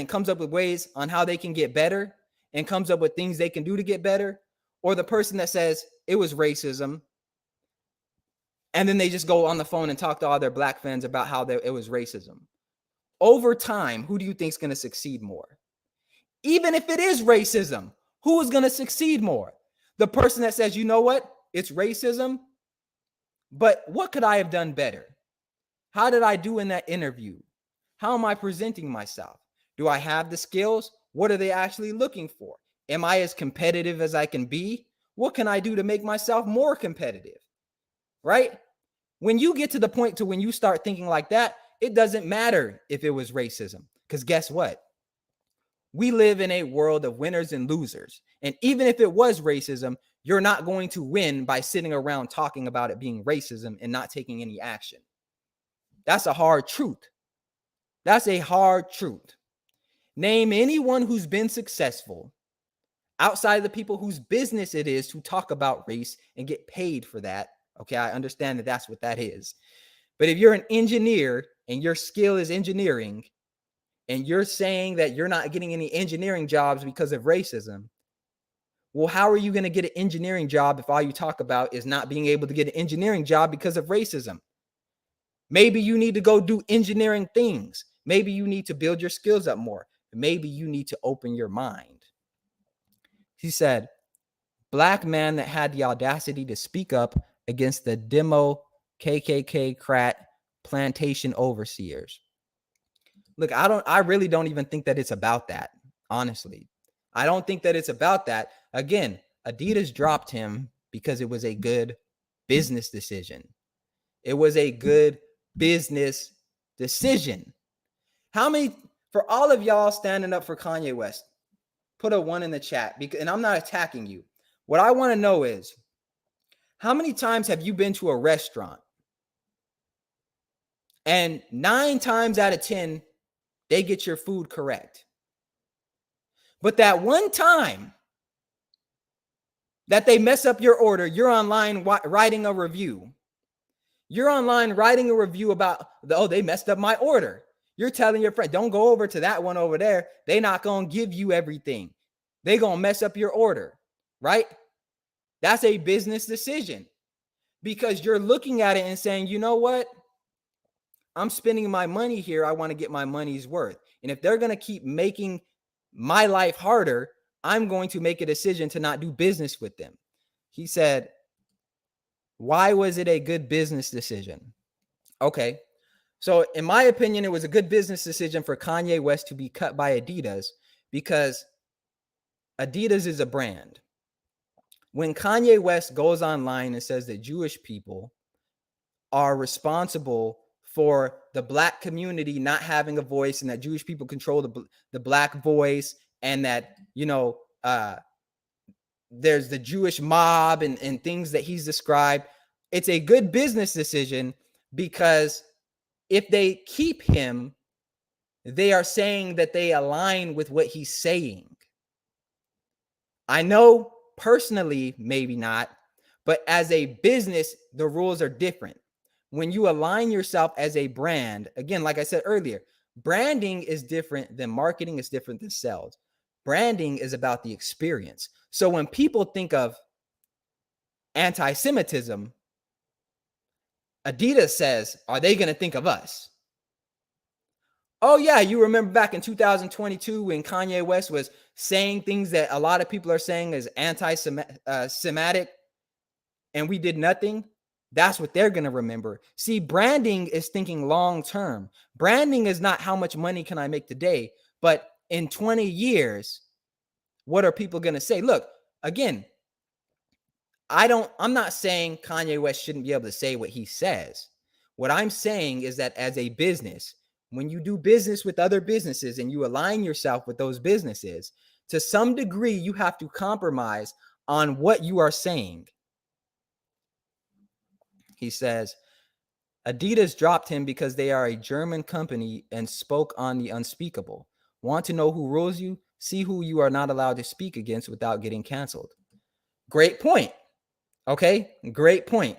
comes up with ways on how they can get better and comes up with things they can do to get better, or the person that says it was racism and then they just go on the phone and talk to all their black friends about how it was racism? Over time, who do you think is going to succeed more? Even if it is racism, who is going to succeed more? The person that says, you know what, it's racism, but what could I have done better? How did I do in that interview? How am I presenting myself? Do I have the skills? What are they actually looking for? Am I as competitive as I can be? What can I do to make myself more competitive? Right? When you get to the point to when you start thinking like that, it doesn't matter if it was racism, because guess what? We live in a world of winners and losers. And even if it was racism, you're not going to win by sitting around talking about it being racism and not taking any action. That's a hard truth. That's a hard truth. Name anyone who's been successful outside of the people whose business it is to talk about race and get paid for that. Okay, I understand that that's what that is. But if you're an engineer and your skill is engineering, and you're saying that you're not getting any engineering jobs because of racism, well, how are you going to get an engineering job if all you talk about is not being able to get an engineering job because of racism? Maybe you need to go do engineering things. Maybe you need to build your skills up more. Maybe you need to open your mind. He said, black man that had the audacity to speak up against the demo KKK crat plantation overseers. Look, I really don't even think that it's about that. Honestly, I don't think that it's about that. Again, Adidas dropped him because it was a good business decision. It was a good business decision. How many, for all of y'all standing up for Kanye West, put a 1 in the chat, because, and I'm not attacking you. What I want to know is, how many times have you been to a restaurant and 9 times out of 10, they get your food correct? But that one time that they mess up your order, you're online writing a review. You're online writing a review about, they messed up my order. You're telling your friend, don't go over to that one over there. They're not going to give you everything. They're going to mess up your order, right? That's a business decision, because you're looking at it and saying, you know what? I'm spending my money here. I want to get my money's worth. And if they're going to keep making my life harder, I'm going to make a decision to not do business with them. He said, why was it a good business decision? Okay. So in my opinion, it was a good business decision for Kanye West to be cut by Adidas, because Adidas is a brand. When Kanye West goes online and says that Jewish people are responsible for the black community not having a voice, and that Jewish people control the black voice, and that, there's the Jewish mob and things that he's described, it's a good business decision, because if they keep him, they are saying that they align with what he's saying. I know personally, maybe not, but as a business, the rules are different. When you align yourself as a brand, again, like I said earlier, branding is different than marketing, is different than sales. Branding is about the experience. So when people think of anti-Semitism, Adidas says, are they going to think of us? Oh yeah, you remember back in 2022 when Kanye West was saying things that a lot of people are saying is anti-Semitic, and we did nothing. That's what they're going to remember. See, branding is thinking long term. Branding is not how much money can I make today, but in 20 years, what are people going to say? Look, again, I'm not saying Kanye West shouldn't be able to say what he says. What I'm saying is that as a business, when you do business with other businesses and you align yourself with those businesses, to some degree, you have to compromise on what you are saying. He says, Adidas dropped him because they are a German company and spoke on the unspeakable. Want to know who rules you? See who you are not allowed to speak against without getting canceled. Great point. Okay, great point.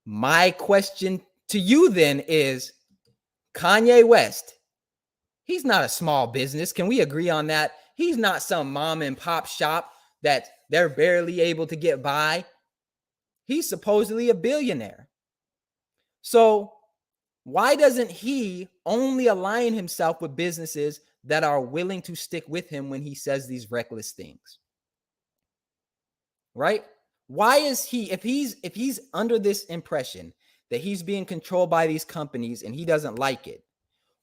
My question to you then is Kanye West. He's not a small business. Can we agree on that? He's not some mom and pop shop that they're barely able to get by. He's supposedly a billionaire. So why doesn't he only align himself with businesses that are willing to stick with him when he says these reckless things? Right? Why is he, if he's under this impression that he's being controlled by these companies and he doesn't like it,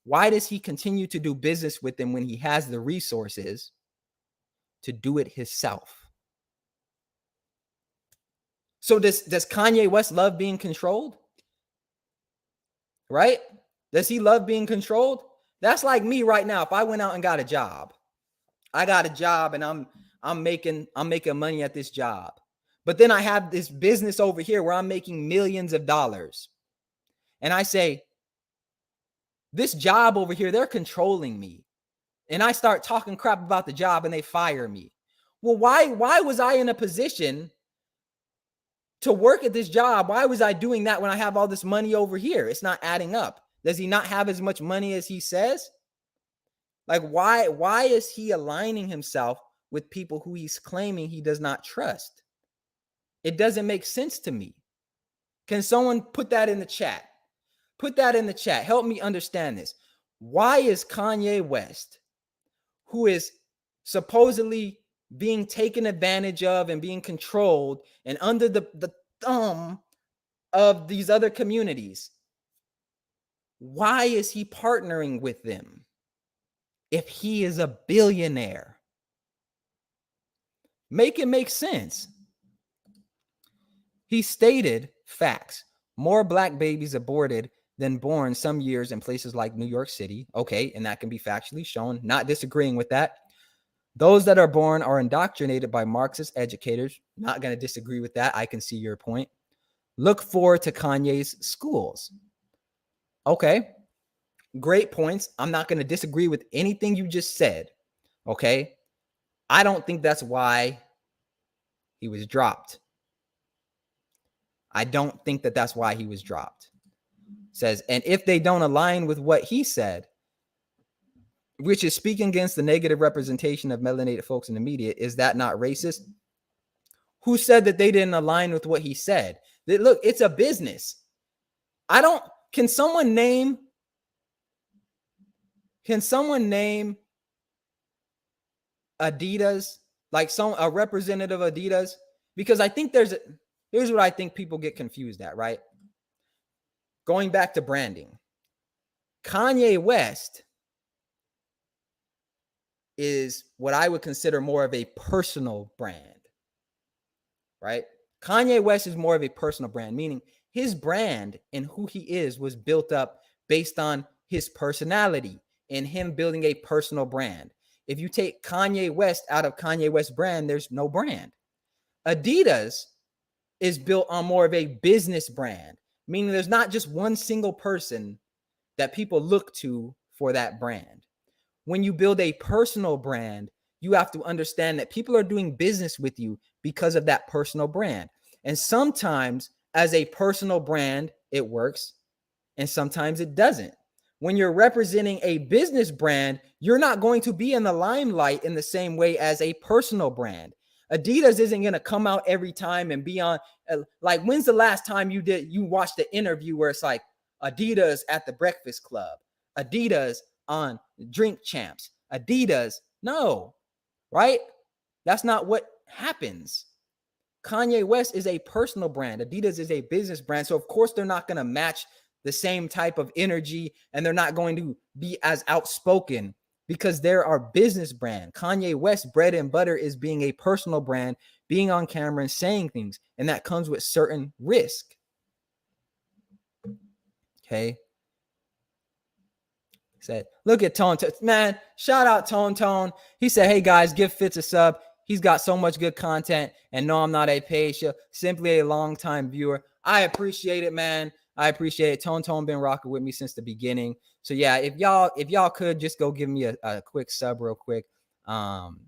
why does he continue to do business with them when he has the resources to do it himself? So does Kanye West love being controlled? Right? Does he love being controlled? That's like me right now. If I went out and got a job, I got a job and I'm making money at this job. But then I have this business over here where I'm making millions of dollars. And I say, this job over here, they're controlling me. And I start talking crap about the job and they fire me. Well, why was I in a position to work at this job? Why was I doing that when I have all this money over here? It's not adding up. Does he not have as much money as he says? Like, why is he aligning himself with people who he's claiming he does not trust? It doesn't make sense to me. Can someone put that in the chat? Put that in the chat. Help me understand this. Why is Kanye West, who is supposedly being taken advantage of and being controlled and under the thumb of these other communities, why is he partnering with them if he is a billionaire? Make it make sense. He stated facts. More black babies aborted than born some years in places like New York City. Okay, and that can be factually shown. Not disagreeing with that. Those that are born are indoctrinated by Marxist educators. Not going to disagree with that. I can see your point. Look forward to Kanye's schools. Okay, great points. I'm not going to disagree with anything you just said. Okay, I don't think that's why he was dropped. I don't think that that's why he was dropped. Says, and if they don't align with what he said, which is speaking against the negative representation of melanated folks in the media, is that not racist? Who said that they didn't align with what he said? That, look, it's a business. Can someone name Adidas, like a representative of Adidas? Because I think here's what I think people get confused at, right? Going back to branding. Kanye West is what I would consider more of a personal brand, right? Kanye West is more of a personal brand, meaning his brand and who he is was built up based on his personality and him building a personal brand. If you take Kanye West out of Kanye West brand, there's no brand. Adidas is built on more of a business brand, meaning there's not just one single person that people look to for that brand. When you build a personal brand, you have to understand that people are doing business with you because of that personal brand. And sometimes as a personal brand, it works, and sometimes it doesn't. When you're representing a business brand, you're not going to be in the limelight in the same way as a personal brand. Adidas isn't going to come out every time and be on, like, when's the last time you watched the interview where it's like Adidas at the Breakfast Club, Adidas on Drink Champs. Adidas, no, right? That's not what happens. Kanye West is a personal brand. Adidas is a business brand. So, of course, they're not going to match the same type of energy, and they're not going to be as outspoken because they're our business brand. Kanye West, bread and butter, is being a personal brand, being on camera and saying things, and that comes with certain risk. Okay. Said, look at Tone. Man, shout out Tone. He said, hey guys, give Fitz a sub. He's got so much good content. And no, I'm not a paid show, simply a long-time viewer. I appreciate it, man. I appreciate it. Tone been rocking with me since the beginning. So yeah, if y'all could just go give me a quick sub real quick. In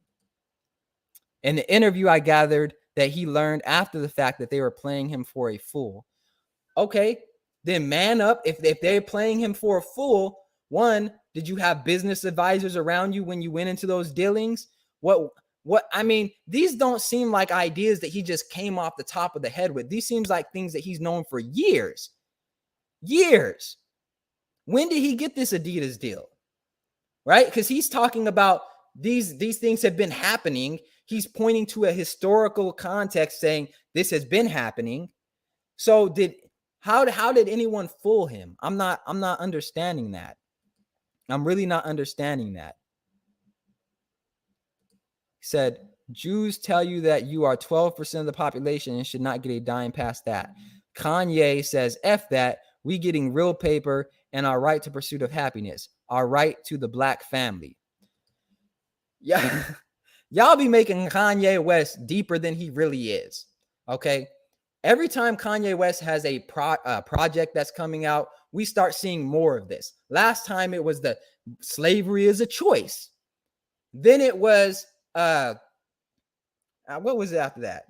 the interview, I gathered that he learned after the fact that they were playing him for a fool. Okay, then man up. If they're playing him for a fool, one, did you have business advisors around you when you went into those dealings? What I mean, these don't seem like ideas that he just came off the top of the head with. These seems like things that he's known for years. Years. When did he get this Adidas deal? Right? Because he's talking about these things have been happening. He's pointing to a historical context saying this has been happening. So how did anyone fool him? I'm not understanding that. I'm really not understanding that. He said, Jews tell you that you are 12% of the population and should not get a dime past that. Kanye says, F that. We getting real paper and our right to pursuit of happiness, our right to the black family. Yeah, y'all be making Kanye West deeper than he really is. Okay. Every time Kanye West has a project that's coming out, we start seeing more of this. Last time it was the slavery is a choice. Then it was, what was it after that?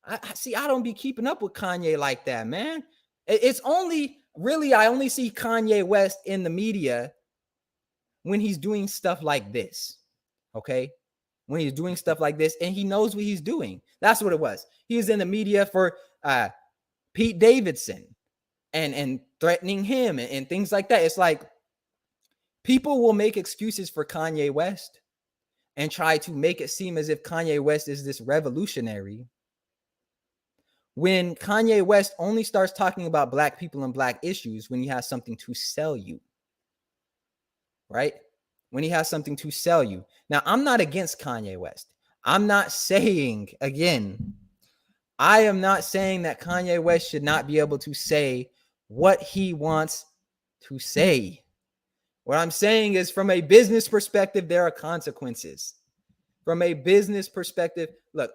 I don't be keeping up with Kanye like that, man. It's only, really, I only see Kanye West in the media when he's doing stuff like this, okay? When he's doing stuff like this and he knows what he's doing. That's what it was. He was in the media for Pete Davidson and threatening him and things like that. It's like people will make excuses for Kanye West and try to make it seem as if Kanye West is this revolutionary, when Kanye West only starts talking about black people and black issues when he has something to sell you, right? When he has something to sell you. Now, I'm not against Kanye West. I'm not saying, again, I am not saying that Kanye West should not be able to say what he wants to say. What I'm saying is, from a business perspective, there are consequences. From a business perspective, look,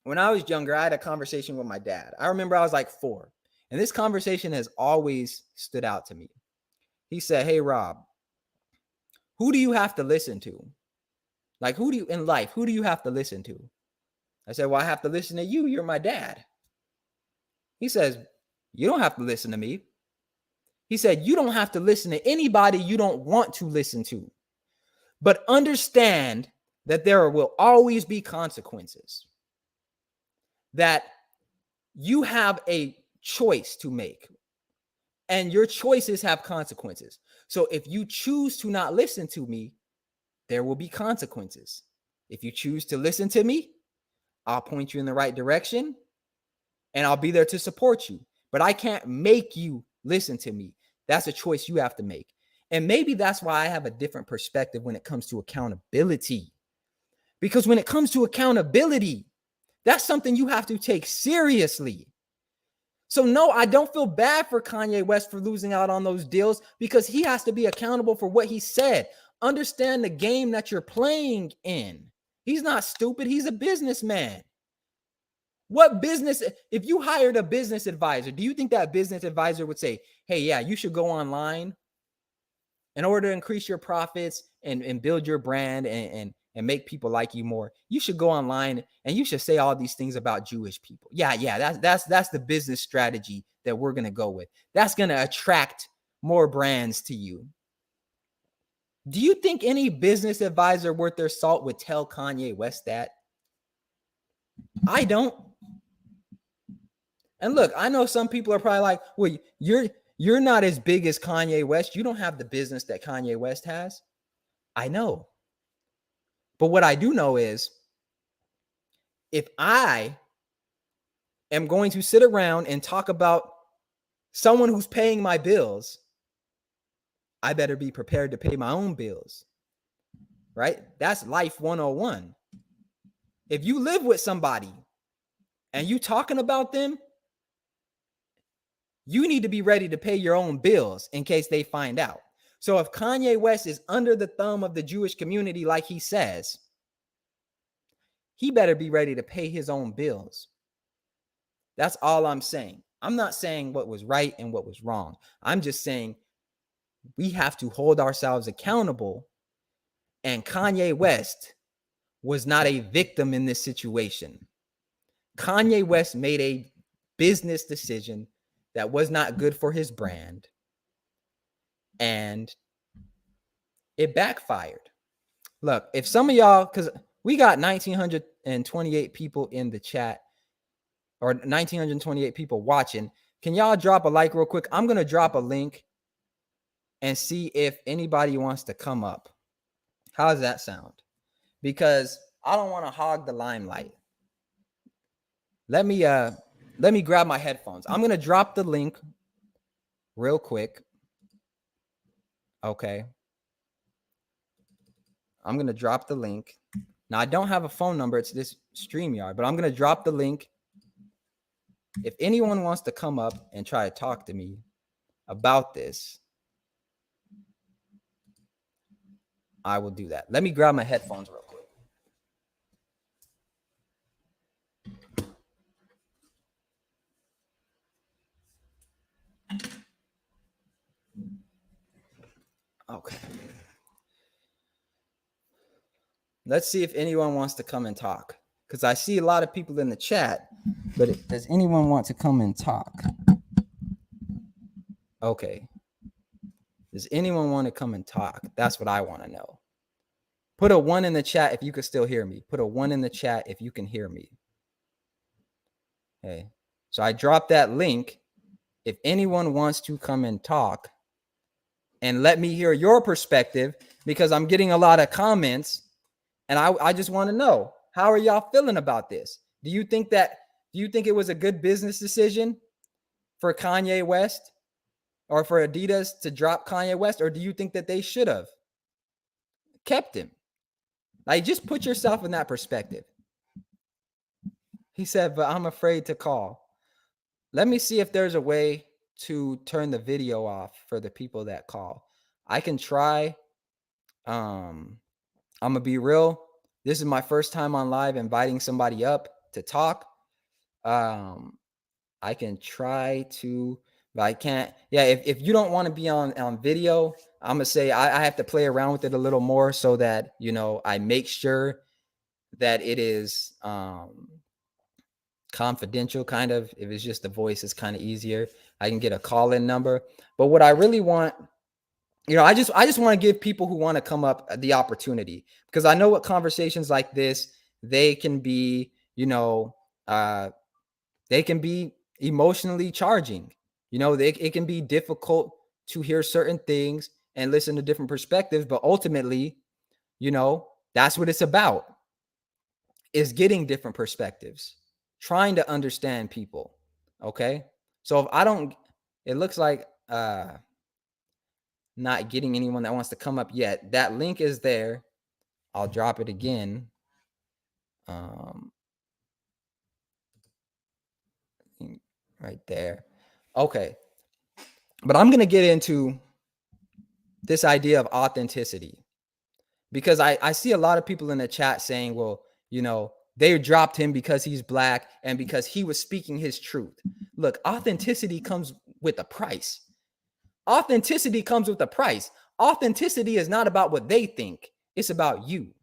when I was younger, I had a conversation with my dad. I remember I was like 4, and this conversation has always stood out to me. He said, hey, Rob, who do you have to listen to? Like, who do you have to listen to? I said, well, I have to listen to you. You're my dad. He says, you don't have to listen to me. He said, you don't have to listen to anybody you don't want to listen to. But understand that there will always be consequences. That you have a choice to make. And your choices have consequences. So if you choose to not listen to me, there will be consequences. If you choose to listen to me, I'll point you in the right direction and I'll be there to support you. But I can't make you listen to me. That's a choice you have to make. And maybe that's why I have a different perspective when it comes to accountability. Because when it comes to accountability, that's something you have to take seriously. So no, I don't feel bad for Kanye West for losing out on those deals, because he has to be accountable for what he said. Understand the game that you're playing in. He's not stupid. He's a businessman. What business, if you hired a business advisor, do you think that business advisor would say, hey, yeah, you should go online in order to increase your profits and build your brand and make people like you more? You should go online and you should say all these things about Jewish people. Yeah, that's the business strategy that we're going to go with. That's going to attract more brands to you. Do you think any business advisor worth their salt would tell Kanye West that? I don't. And look, I know some people are probably like, well, You're not as big as Kanye West. You don't have the business that Kanye West has. I know. But what I do know is if I am going to sit around and talk about someone who's paying my bills, I better be prepared to pay my own bills, right? That's life 101. If you live with somebody and you talking about them, you need to be ready to pay your own bills in case they find out. So if Kanye West is under the thumb of the Jewish community, like he says, he better be ready to pay his own bills. That's all I'm saying. I'm not saying what was right and what was wrong. I'm just saying we have to hold ourselves accountable. And Kanye West was not a victim in this situation. Kanye West made a business decision that was not good for his brand, and it backfired. Look, if some of y'all, because we got 1,928 people in the chat, or 1,928 people watching, can y'all drop a like real quick? I'm going to drop a link and see if anybody wants to come up. How does that sound? Because I don't want to hog the limelight. Let me grab my headphones. I'm going to drop the link real quick. Okay. I'm going to drop the link. Now, I don't have a phone number. It's this StreamYard, but I'm going to drop the link. If anyone wants to come up and try to talk to me about this, I will do that. Let me grab my headphones real quick. Okay. Let's see if anyone wants to come and talk, because I see a lot of people in the chat, but does anyone want to come and talk? Okay. Does anyone want to come and talk? That's what I want to know. Put a 1 in the chat if you can still hear me. Put a 1 in the chat if you can hear me. Okay. So I dropped that link. If anyone wants to come and talk and let me hear your perspective, because I'm getting a lot of comments and I just want to know, how are y'all feeling about this? Do you think it was a good business decision for Kanye West or for Adidas to drop Kanye West? Or do you think that they should have kept him? Like, just put yourself in that perspective. He said, but I'm afraid to call. Let me see if there's a way to turn the video off for the people that call. I can try. I'm going to be real. This is my first time on live inviting somebody up to talk. I can try to, but I can't. Yeah, if you don't want to be on video, I'm going to say I have to play around with it a little more so that, I make sure that it is confidential, kind of. If it's just the voice, it's kind of easier. I can get a call-in number. But what I really want, I just want to give people who want to come up the opportunity, because I know what conversations like this, they can be, they can be emotionally charging. It can be difficult to hear certain things and listen to different perspectives, but ultimately, that's what it's about, is getting different perspectives, trying to understand people. Okay. So if I don't, it looks like not getting anyone that wants to come up yet. That link is there. I'll drop it again. Right there. Okay. But I'm going to get into this idea of authenticity, because I see a lot of people in the chat saying, well, they dropped him because he's black and because he was speaking his truth. Look, authenticity comes with a price. Authenticity comes with a price. Authenticity is not about what they think. It's about you,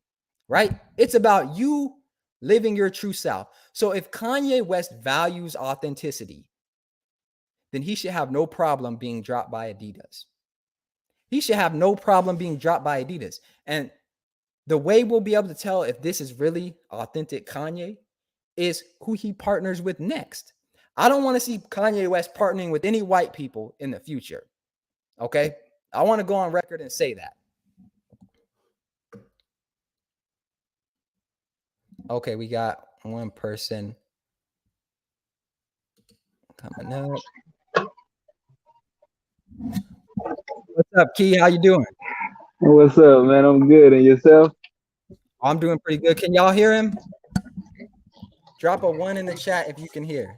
right? It's about you living your true self. So if Kanye West values authenticity, then he should have no problem being dropped by Adidas. He should have no problem being dropped by Adidas. And the way we'll be able to tell if this is really authentic Kanye is who he partners with next. I don't want to see Kanye West partnering with any white people in the future. Okay? I want to go on record and say that. Okay, we got one person coming up. What's up, Key? How you doing? What's up, man? I'm good. And yourself? I'm doing pretty good. Can y'all hear him? Drop a 1 in the chat if you can hear.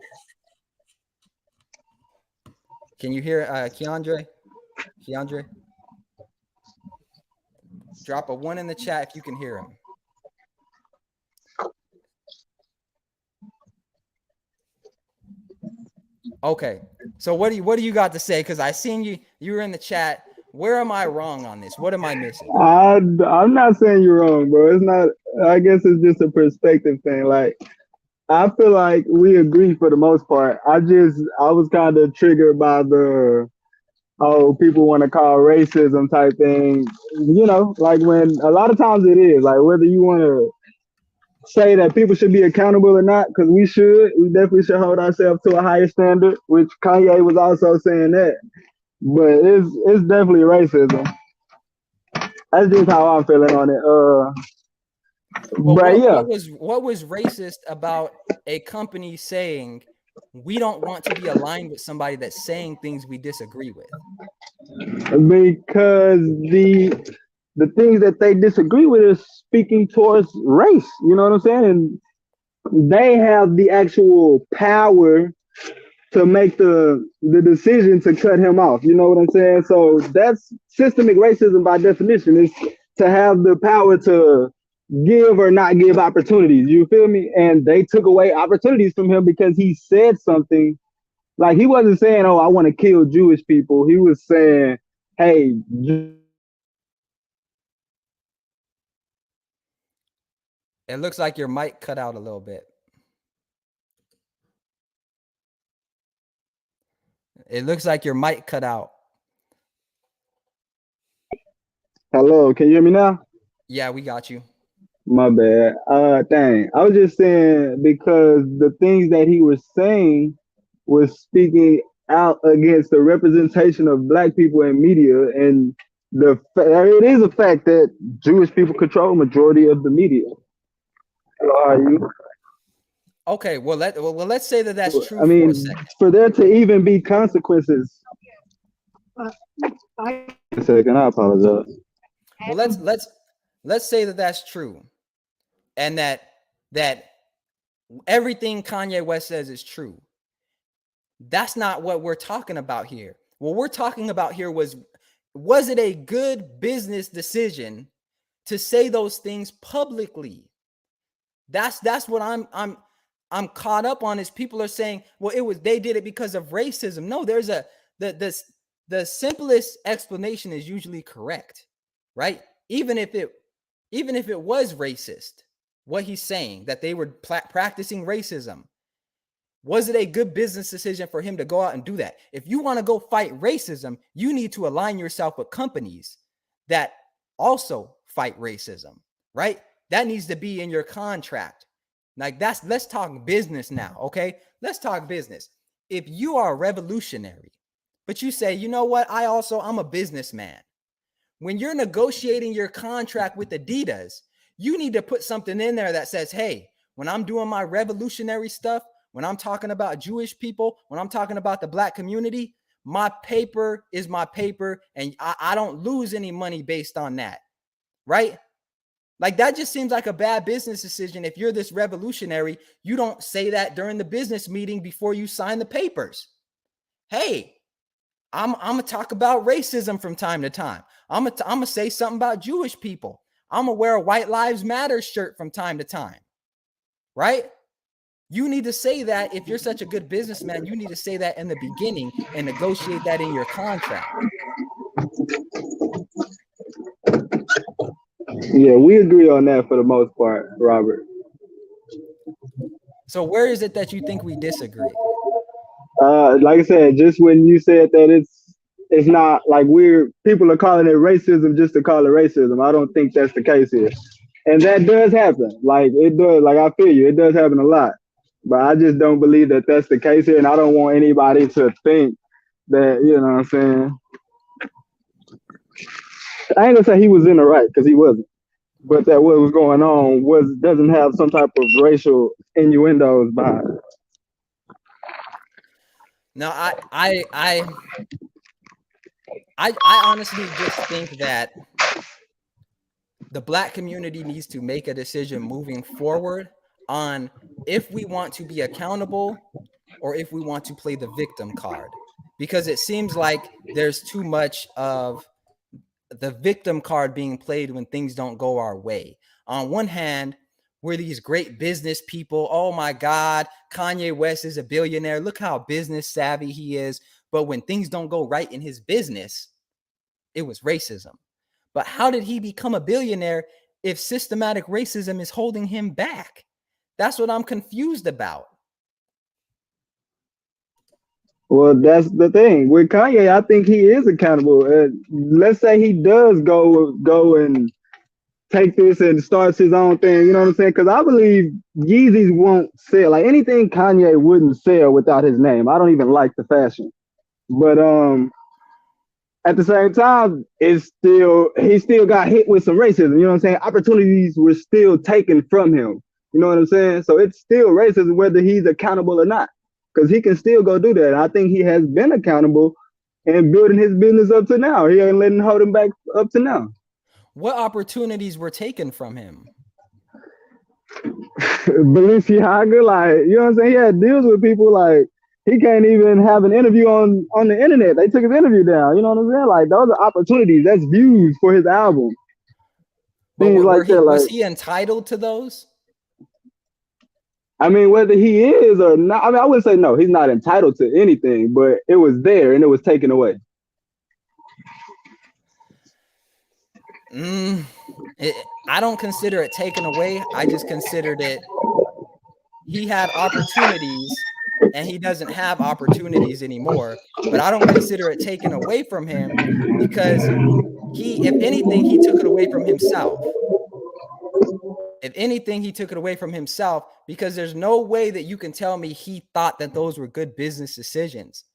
Can you hear Keandre? Keandre? Drop a 1 in the chat if you can hear him. Okay. So what do you got to say? Because I seen you were in the chat. Where am I wrong on this? What am I missing? I'm not saying you're wrong, bro. It's not. I guess it's just a perspective thing. Like, I feel like we agree for the most part. I was kind of triggered by the people want to call racism type thing. You know, like when a lot of times it is like whether you want to say that people should be accountable or not, because we definitely should hold ourselves to a higher standard, which Kanye was also saying that. But it's definitely racism. That's just how I'm feeling on it. What was racist about a company saying we don't want to be aligned with somebody that's saying things we disagree with? Because the things that they disagree with is speaking towards race. You know what I'm saying? And they have the actual power to make the decision to cut him off. You know what I'm saying? So that's systemic racism by definition, is to have the power to give or not give opportunities. You feel me? And they took away opportunities from him because he said something. Like, he wasn't saying, "Oh, I want to kill Jewish people." He was saying, "Hey." It looks like your mic cut out a little bit. It looks like your mic cut out. Hello, can you hear me now? Yeah, we got you. My bad. Dang. I was just saying because the things that he was saying was speaking out against the representation of Black people in media, and it is a fact that Jewish people control majority of the media. How are you? Okay, well let's say that that's true. I mean, for a second. For there to even be consequences. A second, I apologize. Well, let's say that that's true, and that everything Kanye West says is true. That's not what we're talking about here. What we're talking about here was it a good business decision to say those things publicly? That's what I'm caught up on, is people are saying, well, they did it because of racism. No, there's the simplest explanation is usually correct, right? Even if it was racist, what he's saying, that they were practicing racism, was it a good business decision for him to go out and do that? If you want to go fight racism, you need to align yourself with companies that also fight racism, right? That needs to be in your contract. Like, let's talk business now, okay? Let's talk business. If you are a revolutionary, but you say, you know what, I'm a businessman. When you're negotiating your contract with Adidas, you need to put something in there that says, hey, when I'm doing my revolutionary stuff, when I'm talking about Jewish people, when I'm talking about the Black community, my paper is my paper, and I don't lose any money based on that, right? Like, that just seems like a bad business decision. If you're this revolutionary, you don't say that during the business meeting before you sign the papers. Hey, I'm gonna talk about racism from time to time. I'm gonna say something about Jewish people. I'm gonna wear a White Lives Matter shirt from time to time, right? You need to say that. If you're such a good businessman, you need to say that in the beginning and negotiate that in your contract. Yeah, we agree on that for the most part, Robert. So where is it that you think we disagree? Like I said, just when you said that it's not like people are calling it racism just to call it racism. I don't think that's the case here. And that does happen. Like, it does. Like, I feel you. It does happen a lot. But I just don't believe that that's the case here, and I don't want anybody to think that, you know what I'm saying. I ain't gonna say he was in the right because he wasn't, but that what was going on was doesn't have some type of racial innuendos behind it. No, I honestly just think that the Black community needs to make a decision moving forward on if we want to be accountable or if we want to play the victim card, because it seems like there's too much of the victim card being played when things don't go our way. On one hand, we're these great business people. Oh my God, Kanye West is a billionaire. Look how business savvy he is. But when things don't go right in his business, it was racism. But how did he become a billionaire if systematic racism is holding him back? That's what I'm confused about. Well, that's the thing with Kanye. I think he is accountable. Let's say he does go and take this and starts his own thing. You know what I'm saying? Because I believe Yeezys won't sell. Like anything Kanye wouldn't sell without his name. I don't even like the fashion, but at the same time, he still got hit with some racism. You know what I'm saying? Opportunities were still taken from him. You know what I'm saying? So it's still racism whether he's accountable or not, because he can still go do that. And I think he has been accountable and building his business up to now. He ain't letting hold him back up to now. What opportunities were taken from him? Balenciaga, like, you know what I'm saying? He had deals with people like he can't even have an interview on the internet. They took his interview down. You know what I'm saying? Like those are opportunities. That's views for his album. But Things like that. Was he entitled to those? I mean, whether he is or not, I mean, I wouldn't say no, he's not entitled to anything, but it was there and it was taken away. I don't consider it taken away. I just considered it, he had opportunities and he doesn't have opportunities anymore. But I don't consider it taken away from him because if anything, he took it away from himself. If anything, he took it away from himself because there's no way that you can tell me he thought that those were good business decisions,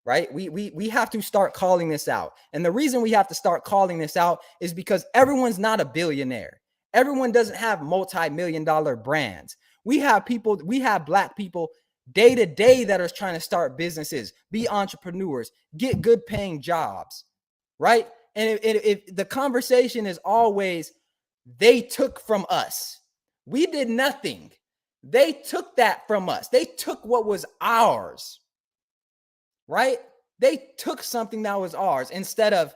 right? We have to start calling this out. And the reason we have to start calling this out is because everyone's not a billionaire. Everyone doesn't have multi-million-dollar brands. We have Black people day to day that are trying to start businesses, be entrepreneurs, get good paying jobs, right? And if the conversation is always, they took from us. We did nothing. They took that from us. They took what was ours, right? They took something that was ours instead of,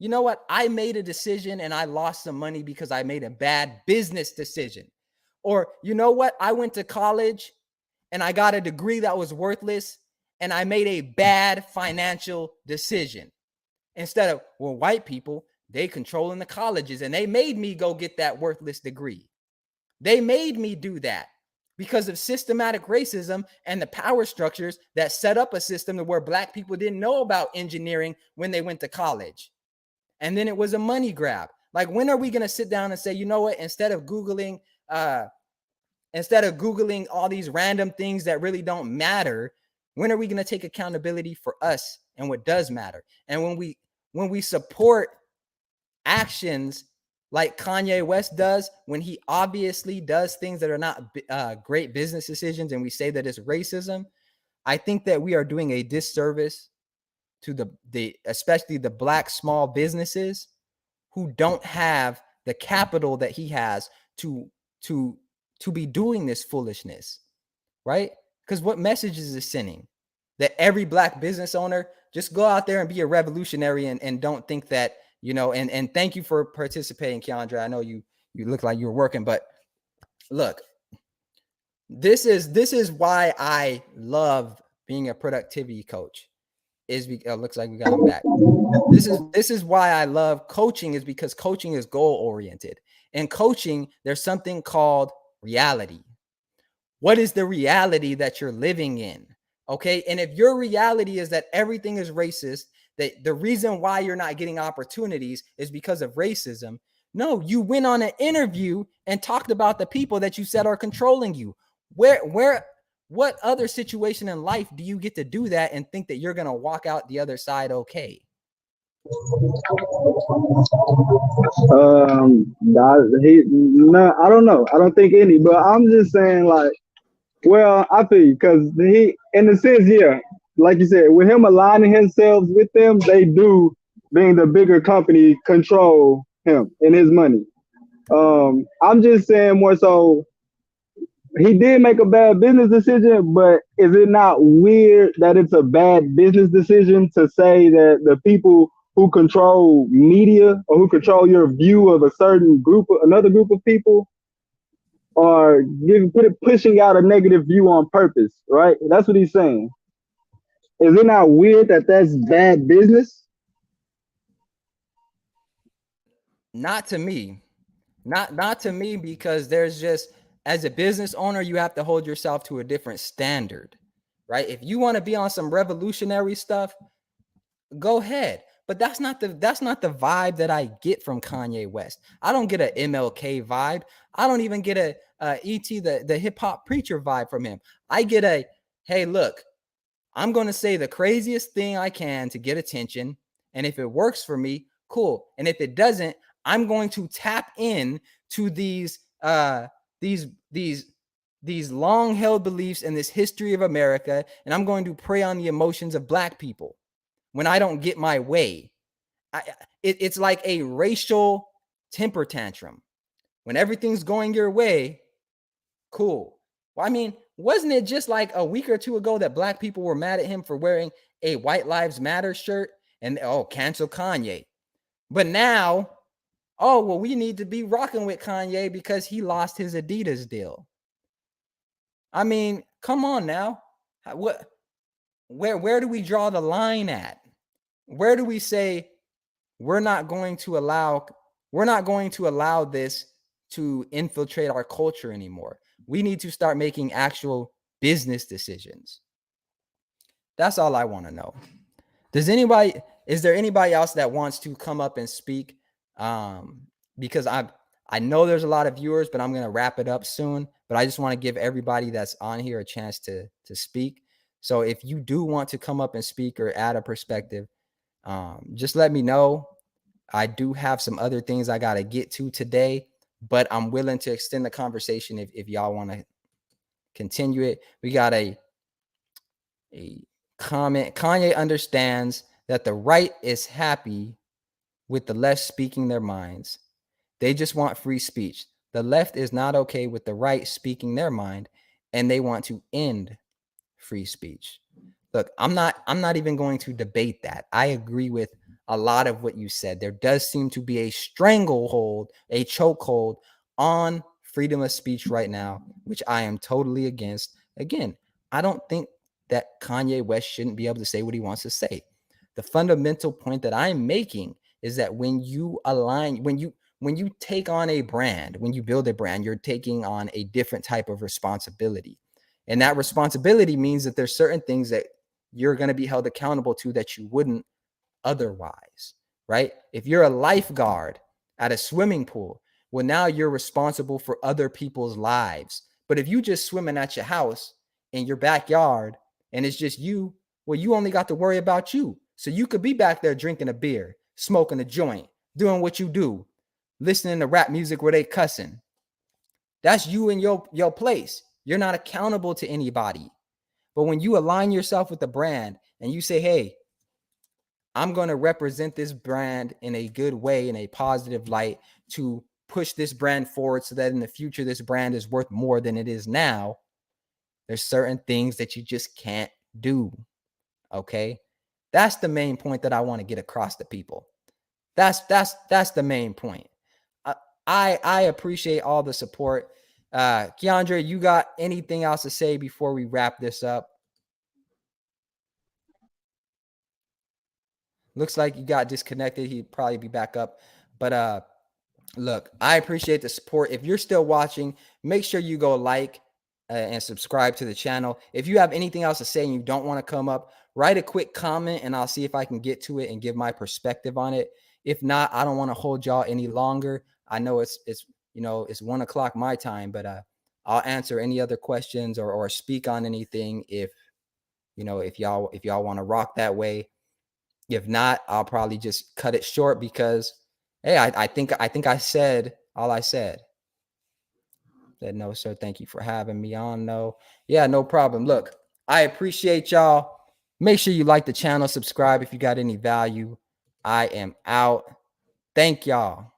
you know what? I made a decision and I lost some money because I made a bad business decision. Or, you know what? I went to college and I got a degree that was worthless and I made a bad financial decision. Instead of, well, white people, they controlling the colleges and they made me go get that worthless degree. They made me do that because of systematic racism and the power structures that set up a system where Black people didn't know about engineering when they went to college. And then it was a money grab. Like, when are we going to sit down and say, you know what, instead of Googling all these random things that really don't matter, when are we going to take accountability for us and what does matter? And when we support actions like Kanye West does, when he obviously does things that are not great business decisions, and we say that it's racism, I think that we are doing a disservice to the especially the Black small businesses who don't have the capital that he has to be doing this foolishness, right? Because what message is it sending? That every Black business owner just go out there and be a revolutionary and don't think that, you know, and thank you for participating, Keandra. I know you look like you were working, but look, this is why I love being a productivity coach. Looks like we got him back. This is why I love coaching, is because coaching is goal oriented. In coaching, there's something called reality. What is the reality that you're living in? Okay. And if your reality is that everything is racist, that the reason why you're not getting opportunities is because of racism. No, you went on an interview and talked about the people that you said are controlling you. Where What other situation in life do you get to do that and think that you're going to walk out the other side okay? No, I don't know. I don't think any, but I'm just saying, like, well, I feel you because he, in a sense, yeah, like you said, with him aligning himself with them, they do, being the bigger company, control him and his money. I'm just saying more so he did make a bad business decision, but is it not weird that it's a bad business decision to say that the people who control media or who control your view of a certain group, another group of people, are pushing out a negative view on purpose, right? That's what he's saying. Is it not weird that that's bad business? Not to me. Not to me, because there's just, as a business owner, you have to hold yourself to a different standard, right? If you want to be on some revolutionary stuff, go ahead. But that's not the vibe that I get from Kanye West. I don't get a MLK vibe. I don't even get a ET the hip hop preacher vibe from him. I get a, hey, look, I'm going to say the craziest thing I can to get attention, and if it works for me, cool. And if it doesn't, I'm going to tap in to these these these long held beliefs in this history of America, and I'm going to prey on the emotions of black people when I don't get my way. It's like a racial temper tantrum. When everything's going your way, cool. Well, I mean, wasn't it just like a week or two ago that black people were mad at him for wearing a White Lives Matter shirt and, oh, cancel Kanye? But now, oh, well, we need to be rocking with Kanye because he lost his Adidas deal. I mean, come on now. What where do we draw the line at? Where do we say we're not going to allow this to infiltrate our culture anymore? We need to start making actual business decisions. That's all I want to know. Is there anybody else that wants to come up and speak? Because I know there's a lot of viewers, but I'm going to wrap it up soon. But I just want to give everybody that's on here a chance to speak. So if you do want to come up and speak or add a perspective, just let me know. I do have some other things I got to get to today, but I'm willing to extend the conversation if y'all want to continue it. We got a comment. Kanye understands that the right is happy with the left speaking their minds. They just want free speech. The left is not okay with the right speaking their mind, and they want to end free speech. Look, I'm not even going to debate that. I agree with a lot of what you said. There does seem to be a stranglehold, a chokehold on freedom of speech right now, which I am totally against. Again, I don't think that Kanye West shouldn't be able to say what he wants to say. The fundamental point that I'm making is that when you take on a brand, when you build a brand, you're taking on a different type of responsibility. And that responsibility means that there's certain things that you're going to be held accountable to that you wouldn't otherwise, right? If you're a lifeguard at a swimming pool, well, now you're responsible for other people's lives. But if you just swimming at your house in your backyard and it's just you, well, you only got to worry about you. So you could be back there drinking a beer, smoking a joint, doing what you do, listening to rap music where they cussing. That's you in your place. You're not accountable to anybody. But when you align yourself with the brand and you say, hey, I'm going to represent this brand in a good way, in a positive light, to push this brand forward so that in the future, this brand is worth more than it is now. There's certain things that you just can't do. Okay. That's the main point that I want to get across to people. That's the main point. I appreciate all the support. Keandre, you got anything else to say before we wrap this up? Looks like you got disconnected. He'd probably be back up. But look, I appreciate the support. If you're still watching, make sure you go like and subscribe to the channel. If you have anything else to say and you don't want to come up, write a quick comment and I'll see if I can get to it and give my perspective on it. If not, I don't want to hold y'all any longer. I know it's 1 o'clock my time, but I'll answer any other questions or speak on anything if if y'all want to rock that way. If not, I'll probably just cut it short because hey, I think I said all I said. Said no, sir. Thank you for having me on. No, yeah, no problem. Look, I appreciate y'all. Make sure you like the channel, subscribe if you got any value. I am out. Thank y'all.